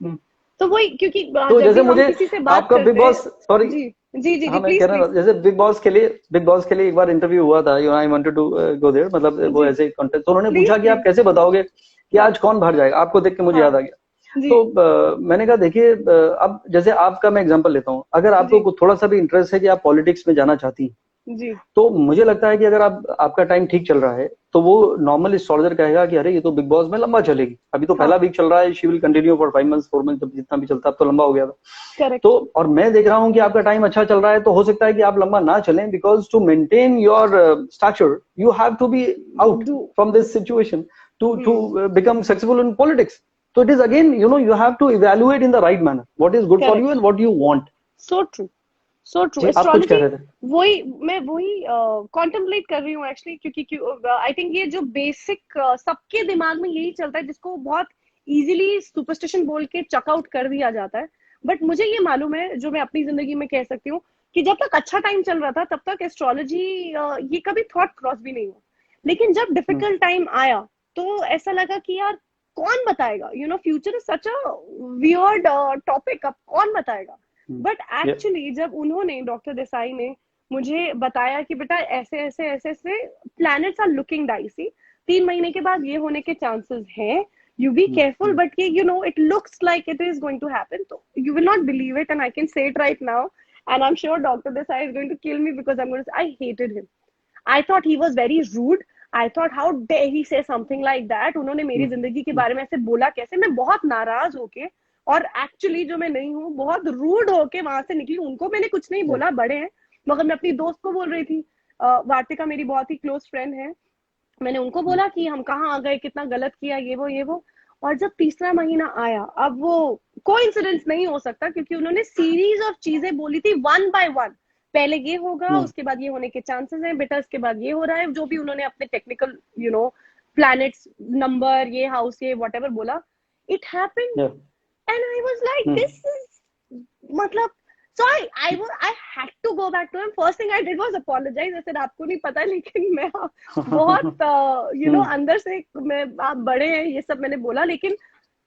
तो वही, क्योंकि तो जब जैसे भी हम मुझे किसी से बात आपका बिग करते बॉस, सॉरी, हैं, जी जी जी जी हाँ मैं प्लीज कह रहा प्लीज था, जैसे बिग बॉस के लिए एक बार इंटरव्यू हुआ था, I wanted to go there, मतलब वो जी ऐसे कॉन्टेस्ट, तो उन्होंने प्लीज पूछा कि आप प्लीज, कैसे बताओगे कि हाँ आज कौन बाहर जाएगा, आपको देख के मुझे हाँ याद आ गया। जी तो मैंने कहा देखिए, अब जैसे आपका मैं एग्जांपल लेता हूँ, अगर जी आपको थोड़ा सा भी इंटरेस्ट है कि आप पॉलिटिक्स में जाना चाहती हैं, जी तो मुझे लगता है कि अगर आपका टाइम ठीक चल रहा है, तो वो नॉर्मल एस्ट्रोलॉजर कहेगा कि अरे ये तो बिग बॉस में लंबा चलेगी, अभी तो हाँ पहला वीक चल रहा है, she will continue for 5 months 4 months, जब जितना भी चलता, अब तो लंबा हो गया था। करेक्ट तो और मैं देख रहा हूँ कि आपका टाइम अच्छा चल रहा है, तो हो सकता है कि आप लंबा ना चलें, because to maintain your stature you have to be out do, from this situation to become successful in politics. So it is again, you have to evaluate in the right manner what is good for correct, you and what you want. So true so true. जी, आप कुछ कह astrology रहे थे? वही contemplate कर रही हूँ एक्चुअली, क्योंकि आई थिंक ये जो बेसिक सबके दिमाग में यही चलता है, जिसको बहुत इजीली सुपरस्टिशन बोल के चकआउट कर दिया जाता है. बट मुझे ये मालूम है, जो मैं अपनी जिंदगी में कह सकती हूँ, कि जब तक अच्छा टाइम चल रहा था तब तक एस्ट्रोलॉजी ये कभी थॉट क्रॉस भी नहीं हुआ. लेकिन जब डिफिकल्ट टाइम आया तो ऐसा लगा कि यार कौन बताएगा, future is such a weird topic, अब कौन बताएगा. बट या एक्चुअली जब उन्होंने, डॉक्टर देसाई ने मुझे बताया कि बेटा ऐसे ऐसे ऐसे ऐसे प्लैनेट्स आर लुकिंग डाइसी, 3 महीने के बाद ये होने के चांसेस हैं, you be careful, but it looks like it is going to happen, so you will not believe it, and I can say it right now, and I'm sure Dr. Desai is going to kill me because I hated him. I thought he was very rude. I thought how dare he say something like that. उन्होंने मेरी जिंदगी के बारे में ऐसे बोला कैसे. मैं बहुत नाराज होके, और एक्चुअली जो मैं नहीं हूँ, बहुत रूड होके वहां से निकली. उनको मैंने कुछ नहीं बोला, बड़े हैं, मगर मैं अपनी दोस्त को बोल रही थी. वार्तिका मेरी बहुत ही क्लोज फ्रेंड है. मैंने उनको बोला कि हम कहाँ आ गए, कितना गलत किया, ये वो. और जब तीसरा महीना आया, अब वो कोइंसिडेंस नहीं हो सकता, क्योंकि उन्होंने सीरीज ऑफ चीजें बोली थी, वन बाय वन. पहले ये होगा, उसके बाद ये होने के चांसेस हैं बेटा, इसके बाद ये हो रहा है, जो भी उन्होंने अपने टेक्निकल प्लैनेट्स नंबर, ये हाउस, ये व्हाटएवर बोला, it happened. And I was like, this is मतलब, so I had to go back to him. First thing I did was apologize. I said आपको नहीं पता, लेकिन मैं बहुत अंदर से, मैं, आप बड़े हैं, ये सब मैंने बोला, लेकिन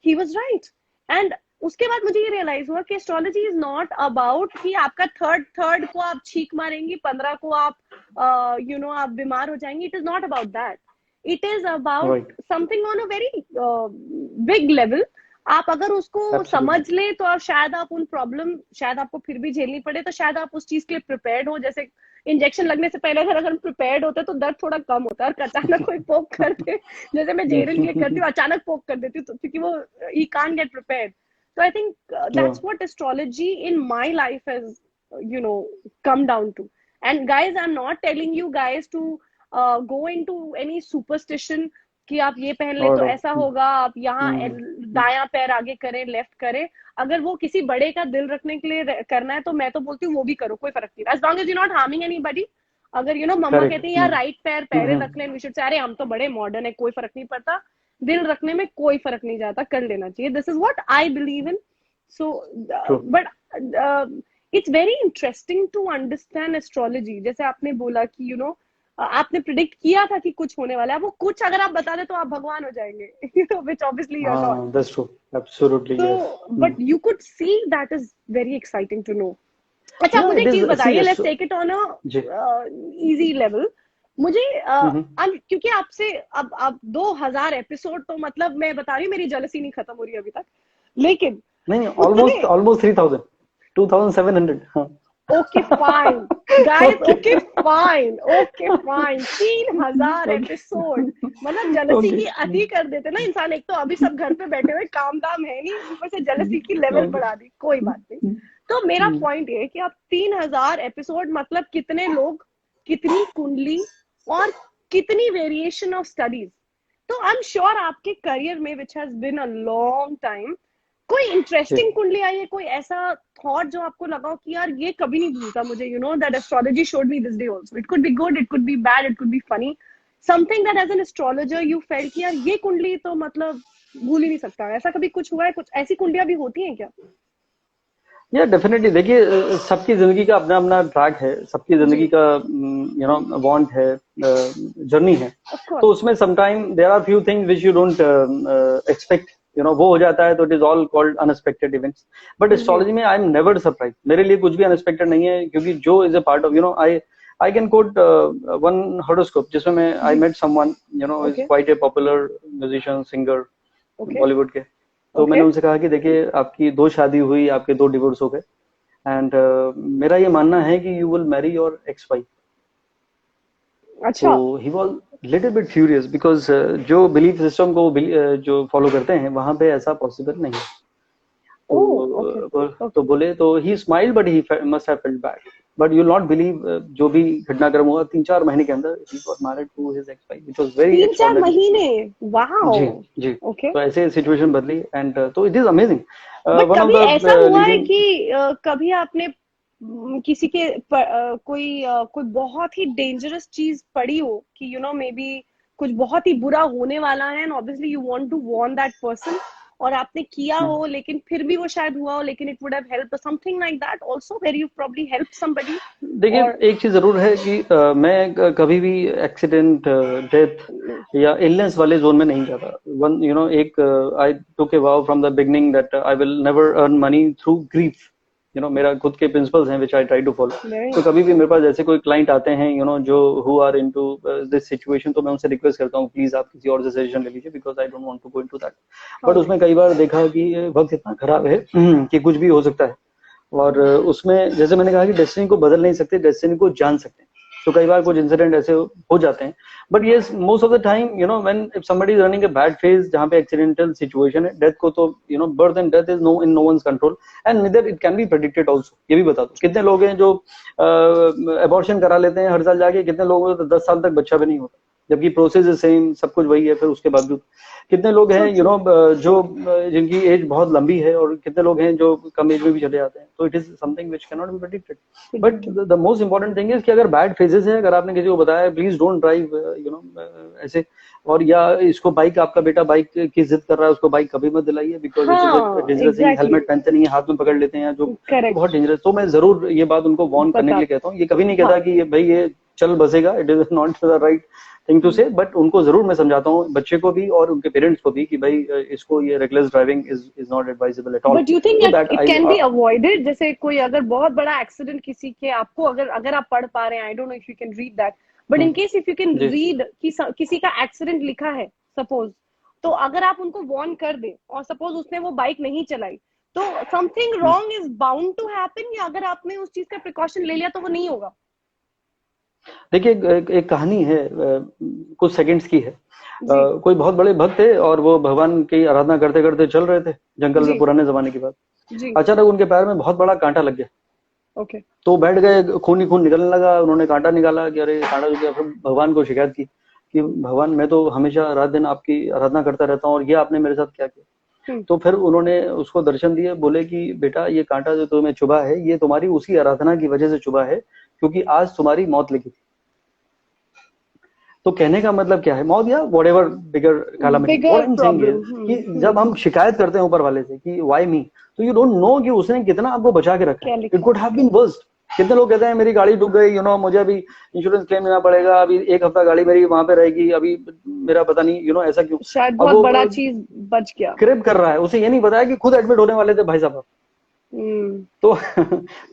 he was right. And उसके बाद मुझे ये रियलाइज हुआ कि एस्ट्रोलॉजी इज नॉट अबाउट कि आपका थर्ड को आप छींक मारेंगी, 15 को आप आप बीमार हो जाएंगी. It is not about that. It is about something on a very big level. आप अगर उसको समझ ले तो शायद आप उन प्रॉब्लम, शायद आपको फिर भी झेलनी पड़े, तो शायद आप उस चीज के लिए प्रिपेयर्ड हो. जैसे इंजेक्शन लगने से पहले अगर प्रिपेयर्ड होते तो दर्द थोड़ा कम होता है. और अचानक कोई पोक करते, जैसे मैं जेरिन के करती हूँ, अचानक पोक कर देती हूँ, क्योंकि वो he can't get prepared. So I think that's what astrology in my life has, come down to. And guys, I'm not telling you guys to go into any superstition कि आप ये पहन ले तो ऐसा होगा, आप यहाँ दायां पैर आगे करें, लेफ्ट करें. अगर वो किसी बड़े का दिल रखने के लिए करना है तो मैं तो बोलती हूँ वो भी करो, कोई फर्क नहीं. as long as you're not harming anybody. अगर मम्मा कहती है यार राइट पैर पैरे रख लें, वी शुड से, अरे हम तो बड़े मॉडर्न है, कोई फर्क नहीं पड़ता, दिल रखने में कोई फर्क नहीं जाता, कर लेना चाहिए. This is what I believe in. So but it's very interesting to understand astrology. जैसे आपने बोला कि आपने प्रिडिक्ट किया था कि कुछ होने वाला है, वो कुछ अगर आप बता दे तो आप भगवान हो जाएंगे, which obviously you're not. That's true, absolutely. So, yes. But you could see that is very exciting to know. अच्छा, मुझे एक चीज बताइए, let's take it on a easy level. मुझे क्योंकि आपसे अब 2000 एपिसोड, तो मतलब मैं बता रही हूँ मेरी जेलसी नहीं खत्म हो रही अभी तक, लेकिन नहीं, almost 3000, 2700. हाँ. Okay, fine, guys. Okay, fine. 3000 episode, मतलब जेलसी की अति कर देते ना इंसान. एक तो अभी सब घर पे बैठे हुए, काम दाम है नहीं, ऊपर से जेलसी की लेवल बढ़ा दी. कोई बात नहीं. तो मेरा पॉइंट ये है कि आप 3000 एपिसोड, मतलब कितने लोग, कितनी कुंडली और कितनी वेरिएशन ऑफ स्टडीज. तो आई एम श्योर आपके करियर में, which has been a long time, कोई इंटरेस्टिंग कुंडली आई है, कोई ऐसा थॉट जो आपको लगा कि यार ये कभी नहीं भूलता मुझे, that astrology showed me this day also. It could be good, it could be bad, it could be funny, something that as an astrologer you felt कि यार ये कुंडली तो मतलब भूल ही नहीं सकता. ऐसा कभी कुछ हुआ है? कुछ ऐसी कुंडलियां भी होती हैं क्या? या डेफिनेटली. देखिए, सबकी जिंदगी का अपना अपना ट्रैक है, सबकी जिंदगी का वांट है, जर्नी है. तो उसमें sometime there are few things which you don't expect, वो हो जाता है, तो it is all called unexpected events. But astrology में आई एम नेवर सरप्राइज. मेरे लिए कुछ भी अनएक्सपेक्टेड नहीं है, क्योंकि जो is a part of I can quote one horoscope, जिसमें मैं I met someone is quite a popular musician, singer, Bollywood के. तो मैंने उनसे कहा कि देखिए, आपकी 2 शादी हुई, आपके 2 डिवोर्स हो गए, एंड मेरा ये मानना है कि you will marry your ex wife. अच्छा. तो he was little bit furious, because जो बिलीफ सिस्टम को जो फॉलो करते हैं वहां पे ऐसा पॉसिबल नहीं है. तो बोले, तो he smiled but he must have felt bad. But you not believe, जो भी घटनाक्रम हुआ 3-4 महीने के अंदर, he got married to his ex wife, which was very 3-4 महीने. वाओ. जी. तो ऐसे सिचुएशन बदली, एंड तो इट इज अमेजिंग. कभी ऐसा हुआ है कि कभी आपने किसी के कोई बहुत ही डेंजरस चीज पड़ी हो कि यू नो मे बी कुछ बहुत ही बुरा होने वाला है and obviously you want to warn that person, और आपने किया हो लेकिन फिर भी वो शायद हुआ हो, लेकिन it would have helped something like that also where you probably help somebody. देखिए और एक चीज जरूर है कि मैं कभी भी एक्सीडेंट, डेथ या इलनेस वाले जोन में नहीं जाता। वन एक I took a vow from the beginning that I will never earn money through grief. मेरा खुद के प्रिंसिपल्स हैं which I try to follow. तो कभी भी मेरे पास जैसे कोई क्लाइंट आते हैं जो who are into this situation, तो मैं उनसे रिक्वेस्ट करता हूँ प्लीज आप किसी और से सजेशन ले लीजिए, because I don't want to go into that. But उसमें कई बार देखा कि वक्त इतना खराब है कि कुछ भी हो सकता है। और उसमें जैसे मैंने कहा कि डेस्टिनी को बदल नहीं सकते, डेस्टिनी को जान सकते हैं। तो कई बार कुछ इंसिडेंट ऐसे हो जाते हैं, बट ये most of the time when if somebody is running a bad phase जहाँ पे एक्सीडेंटल सिचुएशन है, डेथ को तो birth and death is no in no one's control and neither it can be predicted also. ये भी बता दो कितने लोग हैं जो अबॉर्शन करा लेते हैं हर साल जाके, कितने लोगों को 10 साल तक बच्चा भी नहीं होता, जबकि प्रोसेस इज सेम, सब कुछ वही है। फिर उसके बावजूद कितने लोग हैं जो जिनकी एज बहुत लंबी है, और कितने लोग हैं जो कम एज में भी चले जाते हैं। तो it is something which can not be predicted. But the most important thing is कि अगर बैड फेजेस है, अगर आपने किसी को बताया प्लीज डोंट ड्राइव ऐसे, और या इसको बाइक, आपका बेटा बाइक की जिद कर रहा है, उसको बाइक कभी मत दिलाइए, because it is dangerous thing. Helmet पहनते नहीं है, हाथ में पकड़ लेते हैं जो बहुत डेंजरस। तो मैं जरूर ये बात उनको वार्न करने के लिए कहता हूँ। ये कभी नहीं कहता कि ये भाई ये चल बसेगा, it is not the right thing to say, but उनको जरूर मैं समझाता हूँ, बच्चे को भी और उनके पेरेंट्स को भी, कि भाई इसको ये reckless driving is not advisable at all. But you think it can be avoided? जैसे कोई अगर बहुत बड़ा एक्सीडेंट किसी के, आपको अगर आप पढ़ पा रहे हैं, I don't know if you can read that, but in case if you can read कि किसी का एक्सीडेंट लिखा है सपोज, तो अगर आप उनको वार्न कर दे और सपोज उसने वो बाइक नहीं चलाई, तो something wrong is bound to happen, या अगर आपने उस चीज का प्रिकॉशन ले लिया तो वो नहीं होगा? देखिए एक कहानी है, कुछ सेकंड्स की है। कोई बहुत बड़े भक्त थे और वो भगवान की आराधना करते करते चल रहे थे जंगल में, पुराने जमाने की बात। अचानक उनके पैर में बहुत बड़ा कांटा लग गया। तो बैठ गए, खून ही खून निकलने लगा। उन्होंने कांटा निकाला कि अरे कांटा लग गया। फिर भगवान को शिकायत की कि भगवान मैं तो हमेशा रात दिन आपकी आराधना करता रहता हूँ और ये आपने मेरे साथ क्या किया। तो फिर उन्होंने उसको दर्शन दिए, बोले कि बेटा ये कांटा जो तुम्हें चुभा है, ये तुम्हारी उसी आराधना की वजह से चुभा है, क्योंकि आज तुम्हारी मौत लिखी थी। तो कहने का मतलब क्या है, मौत या व्हाटएवर बिगर कैलामिटी, कि जब हम शिकायत करते हैं ऊपर वाले से कि व्हाई मी, तो यू डोंट नो कि उसने कितना आपको बचा के रखा है। It could have been worst. कितने लोग कहते हैं मेरी गाड़ी डूब गई, मुझे अभी इंश्योरेंस क्लेम लेना पड़ेगा, अभी 1 हफ्ता गाड़ी मेरी वहां पे रहेगी, अभी मेरा पता नहीं ऐसा क्यों, शायद बहुत बड़ा चीज बच गया, क्रिप कर रहा है। उसे ये नहीं बताया कि खुद एडमिट होने वाले थे भाई साहब। तो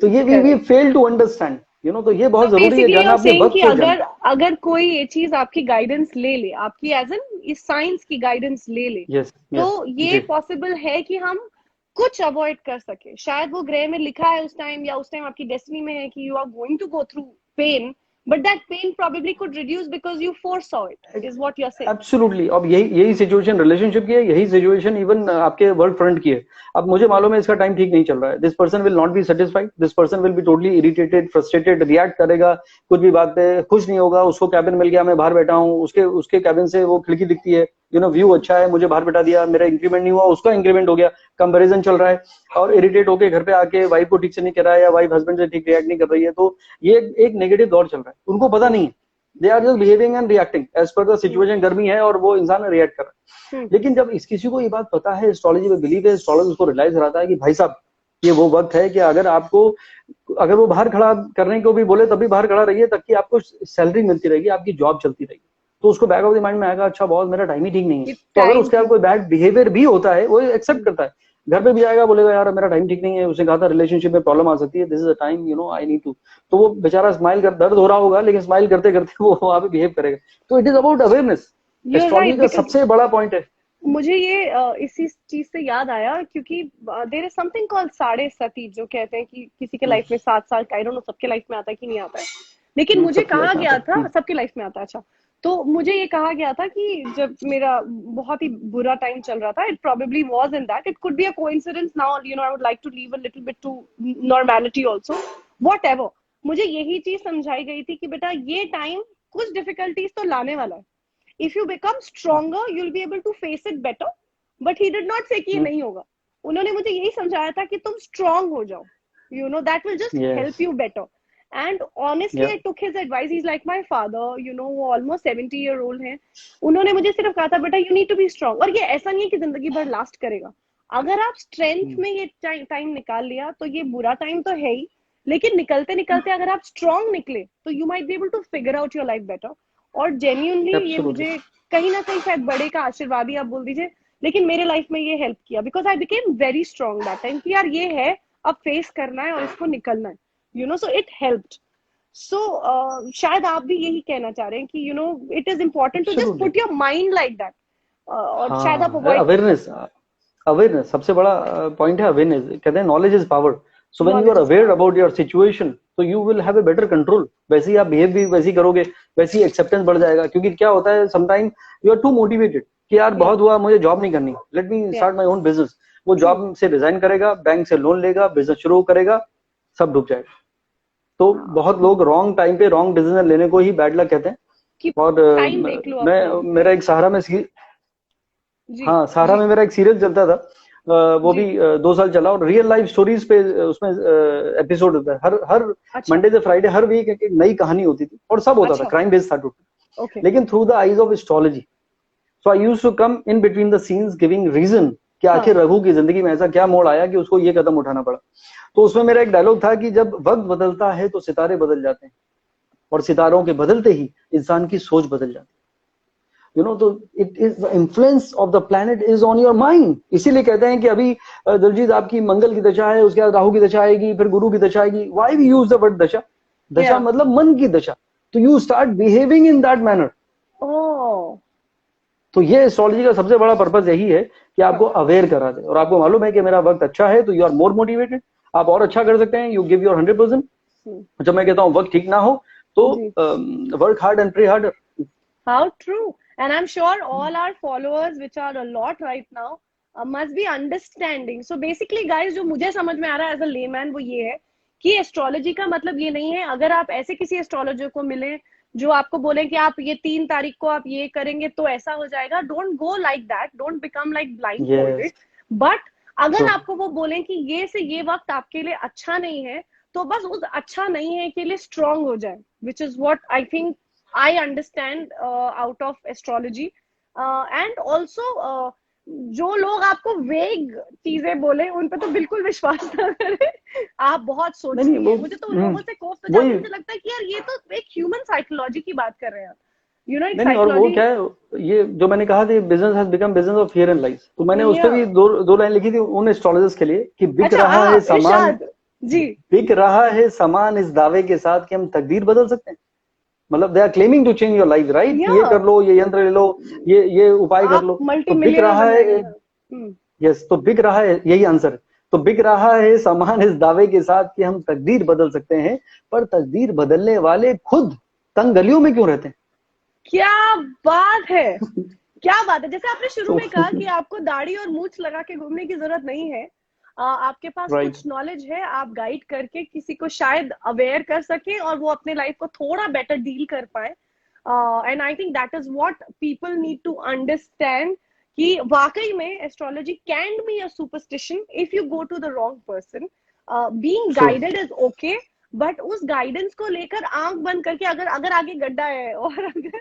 तो ये वी फेल टू अंडरस्टैंड, तो ये बहुत जरूरी है जानना अपने वक्त को। अगर कोई ये चीज आपकी गाइडेंस ले ले, आपकी एज एन इस साइंस की गाइडेंस ले ले, तो ये पॉसिबल है कि हम कुछ अवॉइड कर सके। शायद वो ग्रह में लिखा है उस टाइम, या उस टाइम आपकी डेस्टिनी में है कि you are going to go through pain, but that pain probably could reduce because you foresaw it, is what you're saying. Absolutely. अब यही सिचुएशन रिलेशनशिप की है, यही सिचुएशन इवन आपके वर्क फ्रंट की है। अब मुझे मालूम है इसका टाइम ठीक नहीं चल रहा है, this person will not be satisfied, this person will be totally irritated, frustrated, react करेगा, कुछ भी बात पे खुश नहीं होगा। उसको कैबिन मिल गया, मैं बाहर बैठा हूँ, उसके कैबिन से वो खिड़की दिखती है, व्यू अच्छा है, मुझे बाहर बैठा दिया, मेरा इंक्रीमेंट नहीं हुआ, उसका इंक्रीमेंट हो गया, कंपैरिजन चल रहा है, और इरिटेट होके घर पे आके वाइफ को ठीक से नहीं कर रहा है, या वाइफ हस्बैंड से ठीक रिएक्ट नहीं कर रही है। तो ये एक नेगेटिव दौर चल रहा है, उनको पता नहीं है, they are just behaving and reacting as per the situation. गर्मी है और वो इंसान रिएक्ट कर रहा है। लेकिन जब किसी को ये बात पता है, एस्ट्रोलॉजी में बिलीव है, एस्ट्रोलॉजी उसको रियलाइज कराता है कि भाई साहब ये वो वक्त है कि अगर वो बाहर खड़ा करने को भी बोले तब भी बाहर खड़ा रहिए, तब कि आपको सैलरी मिलती रहेगी, आपकी जॉब चलती रहेगी। तो उसको बैक ऑफ द माइंड में आएगा, अच्छा बहुत मेरा टाइम ही ठीक नहीं है। तो अगर उसके कोई बैड बिहेवियर भी होता है, वो एक्सेप्ट करता है, घर पे भी आएगा, बोलेगा यार मेरा टाइम ठीक नहीं है, उसने कहा था रिलेशनशिप में प्रॉब्लम आ सकती है, this is a time I need to. तो वो बेचारा स्माइल कर, दर्द हो रहा होगा लेकिन स्माइल करते करते वो वहां पे बिहेव करेगा। तो it is about awareness, astrology का सबसे बड़ा पॉइंट है। मुझे ये इसी चीज से याद आया, क्योंकि देयर इज समथिंग कॉल्ड साढ़े सती, जो कहते हैं कि किसी के लाइफ में 7 साल, आई डोंट नो सबके लाइफ में आता है कि नहीं आता है, लेकिन मुझे कहा गया था सबके लाइफ में आता है। अच्छा, तो मुझे ये कहा गया था कि जब मेरा बहुत ही बुरा टाइम चल रहा था, it probably was in that, it could be a coincidence, now I would like to leave a little bit to normality also, whatever. मुझे यही चीज समझाई गई थी कि बेटा ये टाइम कुछ डिफिकल्टीज तो लाने वाला है, if you become stronger you'll be able to face it better, but he did not say कि ये नहीं होगा। उन्होंने मुझे यही समझाया था कि तुम स्ट्रांग हो जाओ, you know, that will just Yes. help you better. And honestly, Yeah. I took his advice. He's like my father, you know, वो almost 70-year-old हैं. उन्होंने मुझे सिर्फ कहा था, बेटा, you need to be strong. और ये ऐसा नहीं है कि जिंदगी भर लास्ट करेगा. अगर आप स्ट्रेंथ में ये टाइम निकाल लिया तो ये बुरा टाइम तो है ही, लेकिन निकलते निकलते अगर आप स्ट्रांग निकले तो you might be able to figure out your life better. और जेन्युइनली ये Absolutely. मुझे कहीं ना कहीं शायद बड़े का आशीर्वाद ही आप बोल दीजिए, लेकिन मेरे लाइफ में ये हेल्प किया, because I became very strong that time कि यार ये है, अब फेस करना है और इसको निकलना है, you know. So it helped. So शायद आप भी यही कहना चाह रहे हैं कि you know it is important to just Absolutely. Put your mind like that. और शायद आप हाँ, अवॉइड अवेयरनेस. अवेयरनेस सबसे बड़ा पॉइंट है. अवेयरनेस, कहते हैं knowledge is power. So when you are aware about your situation, तो you will have a better control. वैसे ही आप बिहेव भी वैसे ही करोगे, वैसे ही एक्सेप्टेंस बढ़ जाएगा. क्योंकि क्या होता है, sometime you are too motivated कि यार बहुत हुआ, मुझे जॉब नहीं करनी, let me start my own business. वो जॉब से रिजाइन करेगा, बैंक से लोन लेगा, बिजनेस शुरू करेगा, सब डूब जाएगा. तो बहुत लोग रॉन्ग टाइम पे रॉन्ग डिसीजन लेने को ही बैड लक कहते हैं. कि और टाइम देख लो मैं अपना. मेरा एक सहारा में जी. हाँ, सहारा में मेरा एक सीरियल चलता था. वो जी. भी 2 साल चला, और रियल लाइफ स्टोरीज पे उसमें एपिसोड होता है. हर हर अच्छा. मंडे से फ्राइडे हर वीक एक नई कहानी होती थी, और सब होता था, अच्छा. क्राइम बेस्ड था टोटल. ओके. लेकिन through the eyes of astrology, so I used to come in between the scenes giving reason कि आखिर रघु की जिंदगी में ऐसा क्या मोड़ आया कि उसको ये कदम उठाना पड़ा. तो उसमें मेरा एक डायलॉग था कि जब वक्त बदलता है तो सितारे बदल जाते हैं, और सितारों के बदलते ही इंसान की सोच बदल जाती है. यू नो, तो it is the influence of the planet is on your mind. इसीलिए कहते हैं कि अभी दिलजीत आपकी मंगल की दशा है, उसके बाद राहु की दशा आएगी, फिर गुरु की दशा आएगी. Why we use the word dasha? दशा मतलब मन की दशा. तो you start behaving in that manner. तो ये एस्ट्रोलॉजी का सबसे बड़ा पर्पस यही है कि आपको अवेयर करा दे, और आपको मालूम है कि मेरा वक्त अच्छा है तो यू आर मोर मोटिवेटेड, आप और अच्छा कर सकते हैं. You give your 100%. जब मैं कहता हूँ वक्त ठीक ना हो तो work hard and pray harder. How true. And I'm sure all our followers, which are a lot right now, must be understanding. So basically guys, जो मुझे समझ में आ रहा है as a layman वो ये है कि एस्ट्रोलॉजी का मतलब ये नहीं है अगर आप ऐसे किसी एस्ट्रोलॉजर को मिले जो आपको बोले कि आप ये 3 तारीख को आप ये करेंगे तो ऐसा हो जाएगा. Don't go like that, don't become like blind folded. But अगर आपको वो बोले कि ये से ये वक्त आपके लिए अच्छा नहीं है, तो बस उस अच्छा नहीं है के लिए स्ट्रांग हो जाए, which is what I think I understand out of astrology. And also जो लोग आपको वेग चीजें बोले उन पे तो बिल्कुल विश्वास ना करें. आप बहुत सोचती है. मुझे तो उन लोगों से कोफ तो जाती है, मुझे लगता है कि यार ये तो एक ह्यूमन साइकोलॉजी की बात कर रहे हैं आप. यू नो, नहीं, और वो क्या है, ये जो मैंने कहा था, business has become business of fear and lies. तो मैंने उस पे भी दो लाइन लिखी थी उन एस्ट्रोलॉजर्स के लिए कि बिक रहा है सामान जी, बिक रहा है सामान इस दावे के साथ कि हम तकदीर बदल सकते हैं. मतलब they are claiming to change your life, right? ये कर लो, ये यंत्र ले लो, ये उपाय कर लो, तो बिक रहा है. यस, तो बिक रहा है, यही आंसर है. तो बिक रहा है सामान इस दावे के साथ कि हम तकदीर बदल सकते हैं, पर तकदीर बदलने वाले खुद तंग गलियों में क्यों रहते हैं? क्या बात है, क्या बात है. जैसे आपने शुरू में कहा कि आपको दाढ़ी और मूछ लगा के घूमने की जरूरत नहीं है. आपके पास कुछ नॉलेज है, आप गाइड करके किसी को शायद अवेयर कर सके और वो अपने लाइफ को थोड़ा बेटर डील कर पाए. And I think that is what people need to understand कि वाकई में astrology can be a superstition if you go to the wrong person. Being guided is okay, but उस गाइडेंस को लेकर आंख बंद करके अगर आगे गड्ढा है और अगर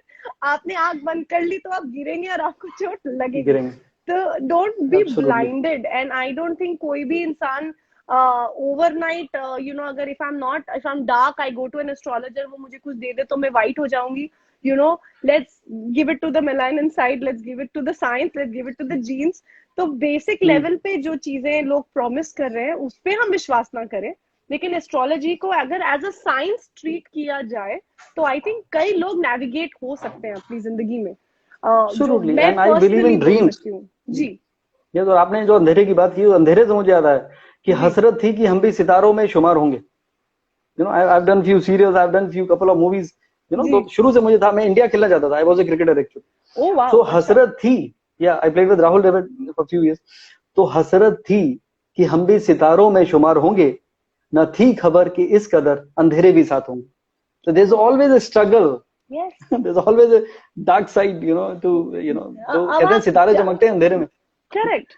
आपने आंख बंद कर ली तो आप गिरेंगे और आपको चोट लगेगी. तो don't be blinded. And I don't think कोई भी इंसान ओवरनाइट यू नो, अगर if I am dark I go to an astrologer, वो मुझे कुछ दे दे तो मैं वाइट हो जाऊंगी. You know, let's give it to the melanin side, let's give it to the science, let's give it to the genes. तो basic level पे जो चीजें लोग प्रॉमिस कर रहे हैं उस पे हम विश्वास ना करें, लेकिन एस्ट्रोलॉजी को अगर एज अ साइंस ट्रीट किया जाए तो आई थिंक कई लोग नेविगेट हो सकते हैं अपनी जिंदगी में. Absolutely, and I believe in dreams. जी, ये तो आपने जो अंधेरे की बात की, अंधेरे से मुझे याद आया कि हसरत थी कि हम भी सितारों में शुमार होंगे. You know, I have done few serials, I have done few couple of movies. You know, तो शुरू से मुझे था, मैं इंडिया खेलना चाहता था. I was a cricketer actually. Oh wow. तो हसरत थी, yeah I played with Rahul Dravid for few years. तो हसरत थी कि हम भी सितारों में शुमार होंगे, न थी खबर कि इस कदर अंधेरे भी साथ होंगे. So there's always a struggle. Yes. There's always a dark side, you know, to, you know, तो कहते हैं सितारे चमकते हैं अंधेरे में. करेक्ट.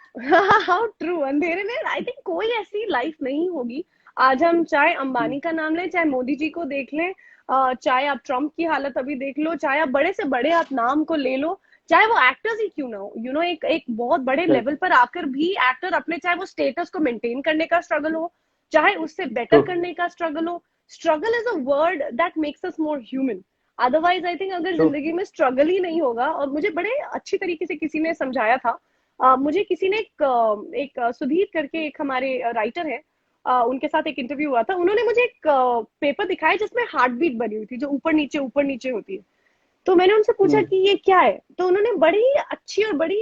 How true. अंधेरे में आई थिंक कोई ऐसी लाइफ नहीं होगी आज हम चाहे अंबानी का नाम लें, चाहे मोदी जी को देख लें, चाहे आप ट्रम्प की हालत अभी देख लो, चाहे आप बड़े से बड़े आप नाम को ले लो, चाहे वो एक्टर्स ही क्यों ना हो, एक एक बहुत बड़े लेवल पर आकर भी एक्टर अपने, चाहे वो स्टेटस को मेंटेन करने का स्ट्रगल हो, चाहे उससे बेटर करने का स्ट्रगल हो. Struggle is a word that makes us more human. Otherwise I think अगर जिंदगी में स्ट्रगल ही नहीं होगा, और मुझे बड़े अच्छी तरीके से किसी ने समझाया था, मुझे किसी ने एक सुधीर करके एक हमारे राइटर है, उनके साथ एक इंटरव्यू हुआ था, उन्होंने मुझे एक पेपर दिखाया जिसमें हार्ट बीट बनी हुई थी, जो ऊपर नीचे होती है. तो मैंने उनसे पूछा कि ये क्या है, तो उन्होंने बड़ी अच्छी और बड़ी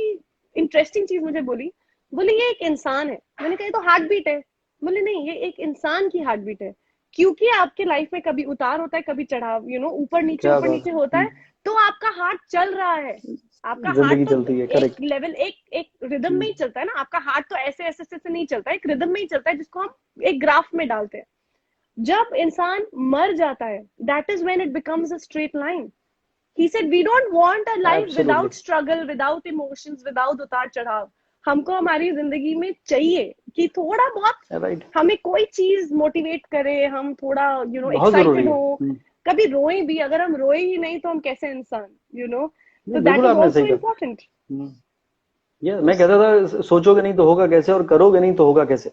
इंटरेस्टिंग चीज मुझे बोली. बोले ये एक इंसान है. मैंने कहा ये तो हार्ट बीट है. बोले नहीं, ये एक इंसान की हार्ट बीट है, क्योंकि आपके लाइफ में कभी उतार होता है, कभी चढ़ाव, ऊपर नीचे होता है, तो आपका हार्ट चल रहा है. आपका हार्ट तो एक लेवल, एक रिदम में ही चलता है ना. आपका हार्ट तो ऐसे ऐसे से नहीं चलता है, एक रिदम में ही चलता है, जिसको हम एक ग्राफ में डालते हैं. जब इंसान मर जाता है, that is when it becomes a straight line. He said, we don't want a life without struggle, without emotions, without उतार चढ़ाव. हमको हमारी जिंदगी में चाहिए कि थोड़ा बहुत हमें कोई चीज मोटिवेट करे, हम थोड़ा एक्साइटेड हो, कभी रोए भी. अगर हम रोए ही नहीं तो हम कैसे इंसान, तो दैट इज आल्सो इम्पोर्टेंट. मैं कहता था सोचोगे नहीं तो होगा कैसे, और करोगे नहीं तो होगा कैसे.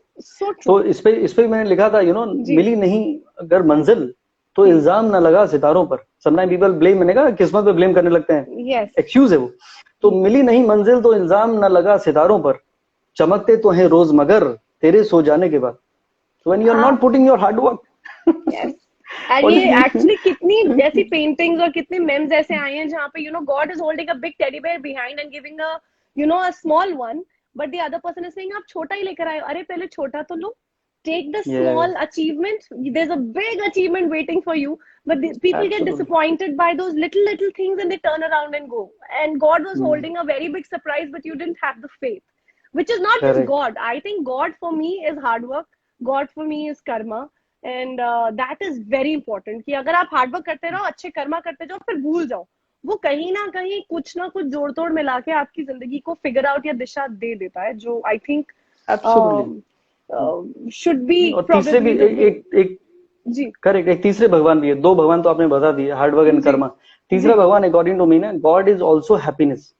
तो इस पे मैंने लिखा था, मिली नहीं अगर मंजिल तो इल्जाम ना लगा सितारों पर. समटाइम पीपल ब्लेम, मैंने कहा किस्मत पे ब्लेम करने लगते हैं, एक्सक्यूज है वो. तो मिली नहीं मंजिल तो इल्जाम ना लगा सितारों पर, चमकते तो हैं रोज मगर तेरे सो जाने के बाद. When you are not putting your hard work. और ये एक्चुअली कितनी जैसी पेंटिंग्स और कितने मेम्स ऐसे आए हैं जहाँ पे God is holding a big teddy bear behind and giving a small one, but the other person is saying आप छोटा ही लेकर आए. अरे पहले छोटा तो लो. Take the small achievement. There's a big achievement waiting for you, but people get disappointed by those little things and they turn around and go. And God was holding a very big surprise, but you didn't have the faith, which is not just God. I think God for me is hard work. God for me is karma, and that is very important. कि अगर आप hard work करते रहो, अच्छे कर्मा करते जाओ, फिर भूल जाओ, वो कहीं ना कहीं कुछ ना कुछ जोड़ तोड़ मिला के आपकी जिंदगी को फिगर आउट या दिशा दे देता है, जो आई थिंक should be. और तीसरे भी एक जी करेक्ट, एक तीसरे भगवान भी है. दो भगवान तो आपने बता दिए, हार्ड वर्क एंड कर्मा. तीसरा भगवान अकॉर्डिंग टू मी ना, God is also happiness,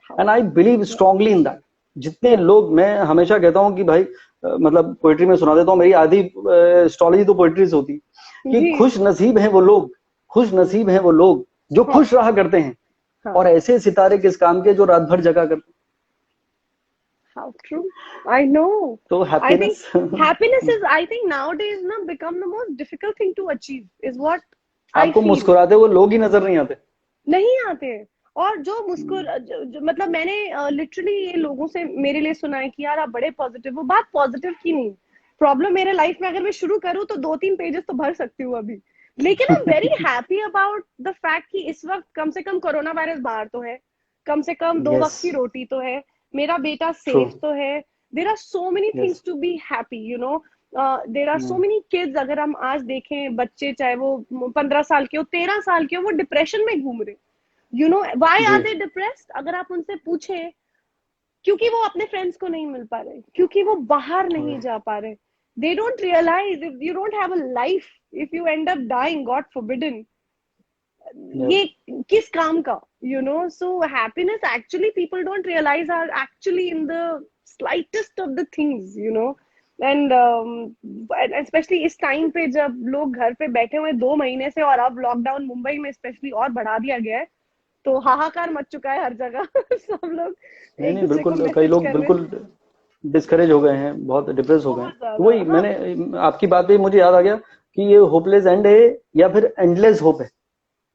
and I believe strongly in that. जितने लोग, मैं हमेशा कहता हूँ कि भाई मतलब पोएट्री में सुना देता हूँ, मेरी आधी एस्ट्रोलॉजी तो पोएट्री से होती कि खुश नसीब है वो लोग, खुश नसीब है वो लोग जो खुश रहा करते हैं, और ऐसे सितारे किस काम के जो रात भर जगा करते हैं. How true. I know. So happiness. I think happiness is, I think nowadays ना become the most difficult thing to achieve. Is what आपको मुस्कुराते हुए लोग ही नजर नहीं आते. नहीं आते. और जो मतलब मैंने लिटरली ये लोगों से मेरे लिए सुना है कि यार आप बड़े पॉजिटिव हो. बात पॉजिटिव की नहीं, प्रॉब्लम मेरे लाइफ में अगर मैं शुरू करूँ तो 2-3 पेजेस तो भर सकती हूँ अभी. लेकिन I am very happy about the fact कि इस वक्त कम से कम कोरोना वायरस बाहर तो है, कम से कम 2 वक्त की रोटी तो है, मेरा बेटा सेफ तो है. There are so many things to be happy, there are so many kids. अगर हम आज देखें बच्चे, चाहे वो 15 साल के हो, 13 साल के हो, वो डिप्रेशन में घूम रहे. Why are they depressed? अगर आप उनसे पूछें, क्योंकि वो अपने फ्रेंड्स को नहीं मिल पा रहे, क्योंकि वो बाहर नहीं जा पा रहे. They don't realize if you don't have a life, if you end up dying, God forbidden, ये किस काम का, so happiness actually people don't realize are actually in the slightest of the things, and especially इस time पे जब लोग घर पे बैठे हुए 2 महीने से, और अब लॉकडाउन मुंबई में स्पेशली और बढ़ा दिया गया है, तो हाहाकार मच चुका है हर जगह. सब लोग नहीं बिल्कुल, कई लोग बिल्कुल डिस्करेज हो गए हैं, बहुत डिप्रेस हो गए हैं. वही मैंने आपकी बात पे मुझे याद आ गया कि ये होपलेस एंड है या फिर एंडलेस होप है.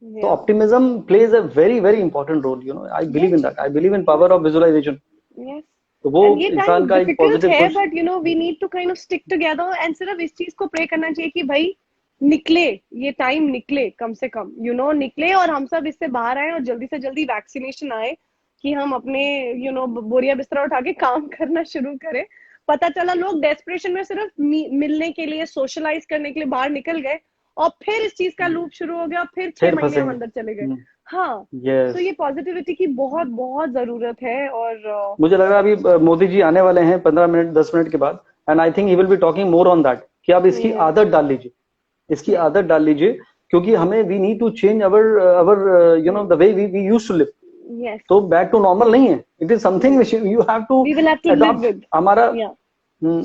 So optimism plays a very very important role. I believe in that. I believe in power of visualization. Yes. तो वो इंसान का एक पॉजिटिव है, but we need to kind of stick together, and सिर्फ इस चीज को प्रे करना चाहिए कि भाई निकले, ये टाइम निकले, कम से कम निकले, और हम सब इससे बाहर आए, और जल्दी से जल्दी वैक्सीनेशन आए कि हम अपने बोरिया बिस्तरा उठा के काम करना शुरू करें. पता चला लोग डेस्परेशन में सिर्फ मिलने के लिए, सोशलाइज करने के लिए बाहर निकल गए, और फिर इस चीज का लूप शुरू हो गया, फिर 6 महीने अंदर चले गए. हाँ, तो ये पॉजिटिविटी की बहुत बहुत जरूरत है. और मुझे लग रहा है अभी मोदी जी आने वाले हैं 15 मिनट 10 मिनट के बाद, and I think he will be talking more on that, कि आप इसकी आदत डाल लीजिए, इसकी आदत डाल लीजिए, क्योंकि हमें we need to change our you know the way we used to live. Yes. तो बैक टू नॉर्मल नहीं है, it is something which you have to We will have to live adopt. with. हमारा Yeah.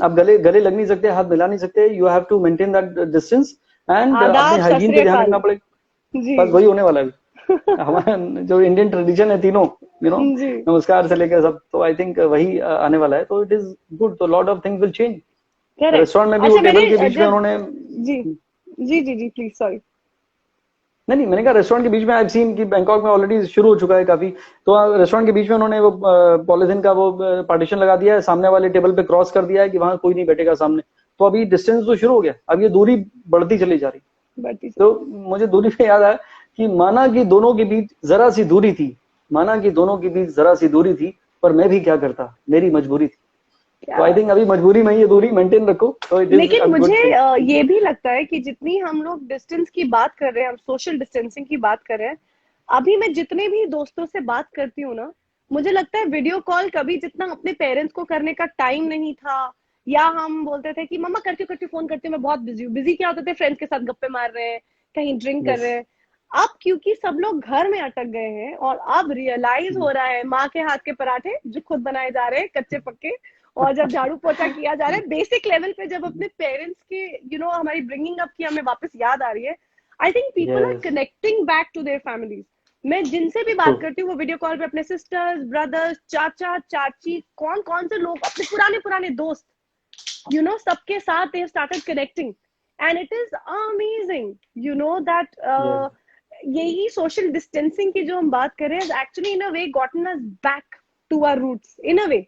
आप गले गले लग नहीं सकते, हाथ मिला नहीं सकते, you have to maintain that distance and अपने आदाब, हाइजीन पे ध्यान रखना पड़ेगा। जी। बस वही होने वाला है हमारा जो इंडियन ट्रेडिशन है तीनों, यू नो, जी। नमस्कार से लेकर सब, तो आई थिंक वही आने वाला है, तो इट इज गुड, तो lot of things will change. Correct. Restaurant में भी अच्छा, वो टेबल के मैंने बीच में उन्होंने जी जी जी जी प्लीज, सॉरी। नहीं, मैंने कहा रेस्टोरेंट के बीच में आई सीन कि बैंकॉक में ऑलरेडी शुरू हो चुका है काफी, तो रेस्टोरेंट के बीच में उन्होंने वो पॉलिथीन का वो पार्टीशन लगा दिया है, सामने वाले टेबल पे क्रॉस कर दिया है कि वहां कोई नहीं बैठेगा सामने, तो अभी डिस्टेंस तो शुरू हो गया, अब ये दूरी बढ़ती चली जा रही। तो मुझे दूरी पे याद आया कि माना कि दोनों के बीच जरा सी दूरी थी, माना कि दोनों के बीच जरा सी दूरी थी, पर मैं भी क्या करता, मेरी मजबूरी थी। तो आई थिंक अभी मजबूरी में ये दूरी मेंटेन रखो, तो लेकिन मुझे ये भी लगता है कि जितनी हम लोग डिस्टेंस की बात कर रहे हैं, हम सोशल डिस्टेंसिंग की बात कर रहे हैं, अभी मैं जितने भी दोस्तों से बात करती हूँ ना, मुझे लगता है वीडियो कॉल कभी जितना अपने पेरेंट्स को करने का टाइम नहीं था, या हम बोलते थे कि मम्मा करती हूँ फोन करती हूँ, मैं बहुत बिजी हूँ। बिजी क्या होते थे, फ्रेंड्स के साथ गप्पे मार रहे हैं, कहीं ड्रिंक कर रहे हैं। अब क्योंकि सब लोग घर में अटक गए हैं और अब रियलाइज हो रहा है माँ के हाथ के पराठे जो खुद बनाए जा रहे हैं कच्चे पक्के, और जब झाड़ू पोछा किया जा रहा है बेसिक लेवल पे, जब अपने पेरेंट्स के हमारी ब्रिंगिंग अप की हमें वापस याद आ रही है, I think people are connecting back to their families. मैं जिनसे भी बात करती हूँ वो वीडियो कॉल पे अपने सिस्टर्स, ब्रदर्स, चाचा चाची, कौन कौन से लोग, अपने पुराने दोस्त, सबके साथ they started connecting, and it is amazing, that यही सोशल डिस्टेंसिंग की जो हम बात कर रहे हैं actually in a way gotten us back to our roots in a way,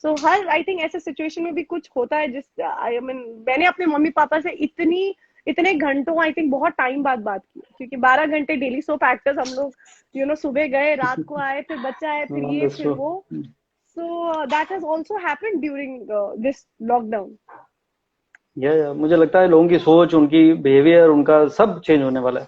so हर आई थिंक ऐसे सिचुएशन में भी कुछ होता है जिस मैंने अपने मम्मी पापा से इतने घंटों आई थिंक बहुत टाइम बाद बात की, क्योंकि 12 घंटे डेली सोप एक्टर्स हम लोग, सुबह गए, रात को आए, फिर बच्चा आए, फिर ये फिर वो, so that has also happened during this lockdown. या मुझे लगता है लोगों की सोच, उनकी बिहेवियर, उनका सब चेंज होने वाला है,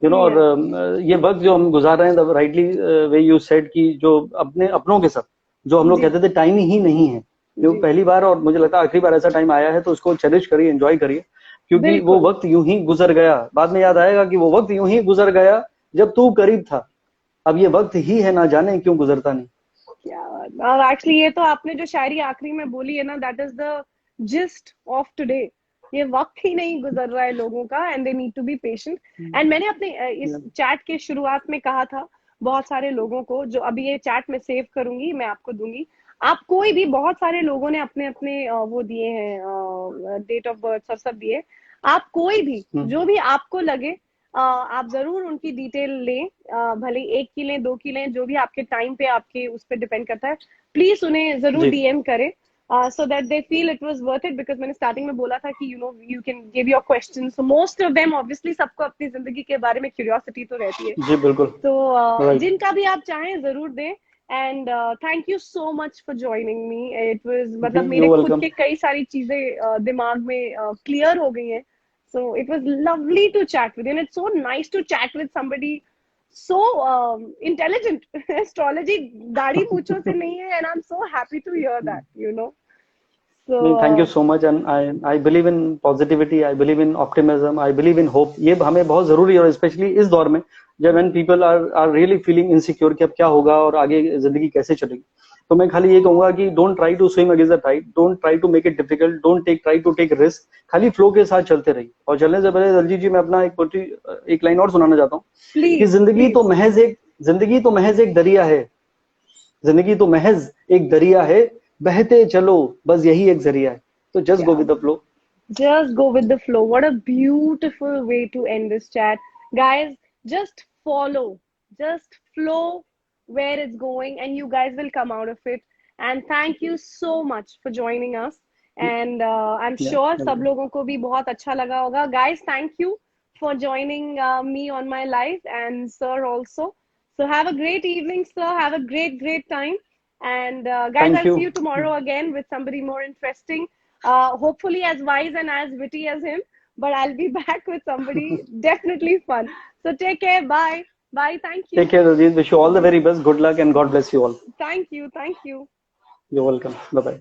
और ये वक्त जो हम गुजार रहे हैं, राइटली वे यू सेड कि जो अपनों के साथ जो हम लोग कहते थे टाइम ही नहीं है, जो पहली बार और मुझे लगता है आखिरी बार ऐसा टाइम आया है, तो उसको चेरिश करिए, एंजॉय करिए, क्योंकि वो वक्त यूं ही गुजर गया, बाद में याद आएगा कि वो वक्त यूं ही गुजर गया जब तू करीब था, अब ये वक्त ही है ना जाने क्यों गुजरता नहीं। क्या एक्चुअली ये तो आपने जो शायरी आखिरी में बोली है ना, that is the gist of today. ये वक्त ही नहीं गुजर रहा है लोगों का, and they need to be patient. And मैंने अपने इस चैट के शुरुआत में कहा था बहुत सारे लोगों को, जो अभी ये चैट में सेव करूंगी, मैं आपको दूंगी, आप कोई भी, बहुत सारे लोगों ने अपने अपने वो दिए हैं, डेट ऑफ बर्थ और सब दिए, आप कोई भी जो भी आपको लगे, आप जरूर उनकी डिटेल लें, भले 1 की लें, 2 की लें, जो भी आपके टाइम पे आपके उस पर डिपेंड करता है, प्लीज उन्हें जरूर डीएम करें, so that they feel it was worth it, because मैंने स्टार्टिंग में बोला था कि you can give your questions, so most of them obviously सबको अपनी जिंदगी के बारे में क्यूरियोसिटी तो रहती है जी बिल्कुल, तो जिनका भी आप चाहें जरूर दें, and thank you so much for joining me, it was मतलब मेरे खुद के कई सारी चीजें दिमाग में क्लियर हो गई हैं, so it was lovely to chat with you, and it's so nice to chat with somebody so intelligent. Astrology दाढ़ी मूंछों से नहीं है, and I'm so happy to hear that, So thank you so much, and I believe in positivity, I believe in optimism, I believe in hope. ये हमें बहुत जरूरी है, और स्पेशली इस दौर में जब when people are really feeling insecure कि अब क्या होगा और आगे जिंदगी कैसे चलेगी, तो मैं खाली ये कहूंगा कि don't try to swim against the tide, don't try to make it difficult, don't try to take risk, खाली फ्लो के साथ चलते रहिए। और चलने से पहले दलजीत जी मैं अपना एक लाइन और सुनाना चाहता हूँ कि जिंदगी तो महज एक दरिया है, जिंदगी तो महज एक दरिया है, बहते चलो बस यही एक जरिया है, तो just go with the flow. Just go with the flow. What a beautiful way to end this chat. Guys, just follow, just flow where it's going, and you guys will come out of it. And thank you so much for joining us. And I'm sure सब लोगों को भी बहुत अच्छा लगा होगा. Guys, thank you for joining me on my live, and sir also. So have a great evening, sir. Have a great time. And guys, I'll see you tomorrow again with somebody more interesting. Hopefully as wise and as witty as him, but I'll be back with somebody definitely fun. So take care. Bye. Thank you. Take care, Rajit. Wish you all the very best. Good luck and God bless you all. Thank you. You're welcome. Bye bye.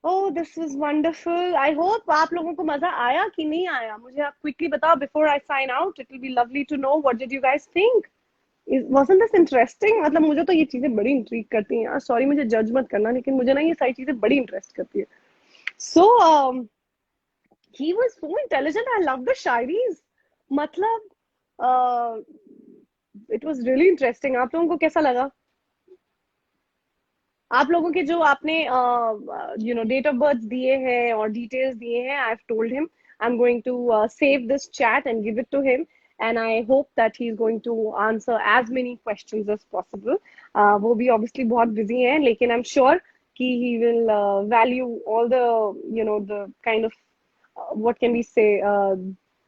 Oh, this was wonderful. I hope आप लोगों को मजा आया कि नहीं आया. मुझे आप quickly बताओ before I sign out. It will be lovely to know what did you guys think. Wasn't this interesting? मतलब मुझे तो ये चीजें बड़ी इंट्रीग करती हैं यार. सॉरी मुझे जज मत करना, लेकिन मुझे ना ये सारी चीजें बड़ी इंटरेस्ट करती है. So he was so intelligent. I love the shayaris. मतलब uh, it was really interesting. आप लोगों को कैसा लगा? आप लोगों के जो आपने डेट ऑफ बर्थ दिए हैं और डिटेल्स दिए हैं, I have told him I am going to save this chat and give it to him, and I hope that he is going to answer as many questions as possible. वो भी obviously बहुत busy हैं, लेकिन आई am sure कि he will value all the the kind of what can we say,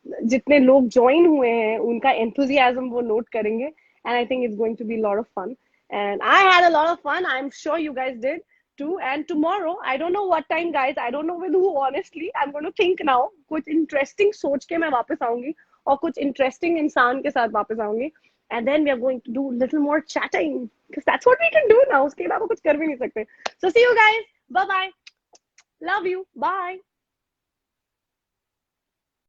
जितने लोग join हुए हैं उनका एंथुजियाज्म वो नोट करेंगे, and I think it's going to be lot of fun. And I had a lot of fun. I'm sure you guys did too. And tomorrow, I don't know what time, guys. I don't know with who. Honestly, I'm going to think now. कुछ interesting सोच के मैं वापस आऊंगी और कुछ interesting इंसान के साथ वापस आऊंगी. And then we are going to do little more chatting because that's what we can do now. उसके अलावा कुछ कर भी नहीं सकते. So see you guys. Bye bye. Love you. Bye.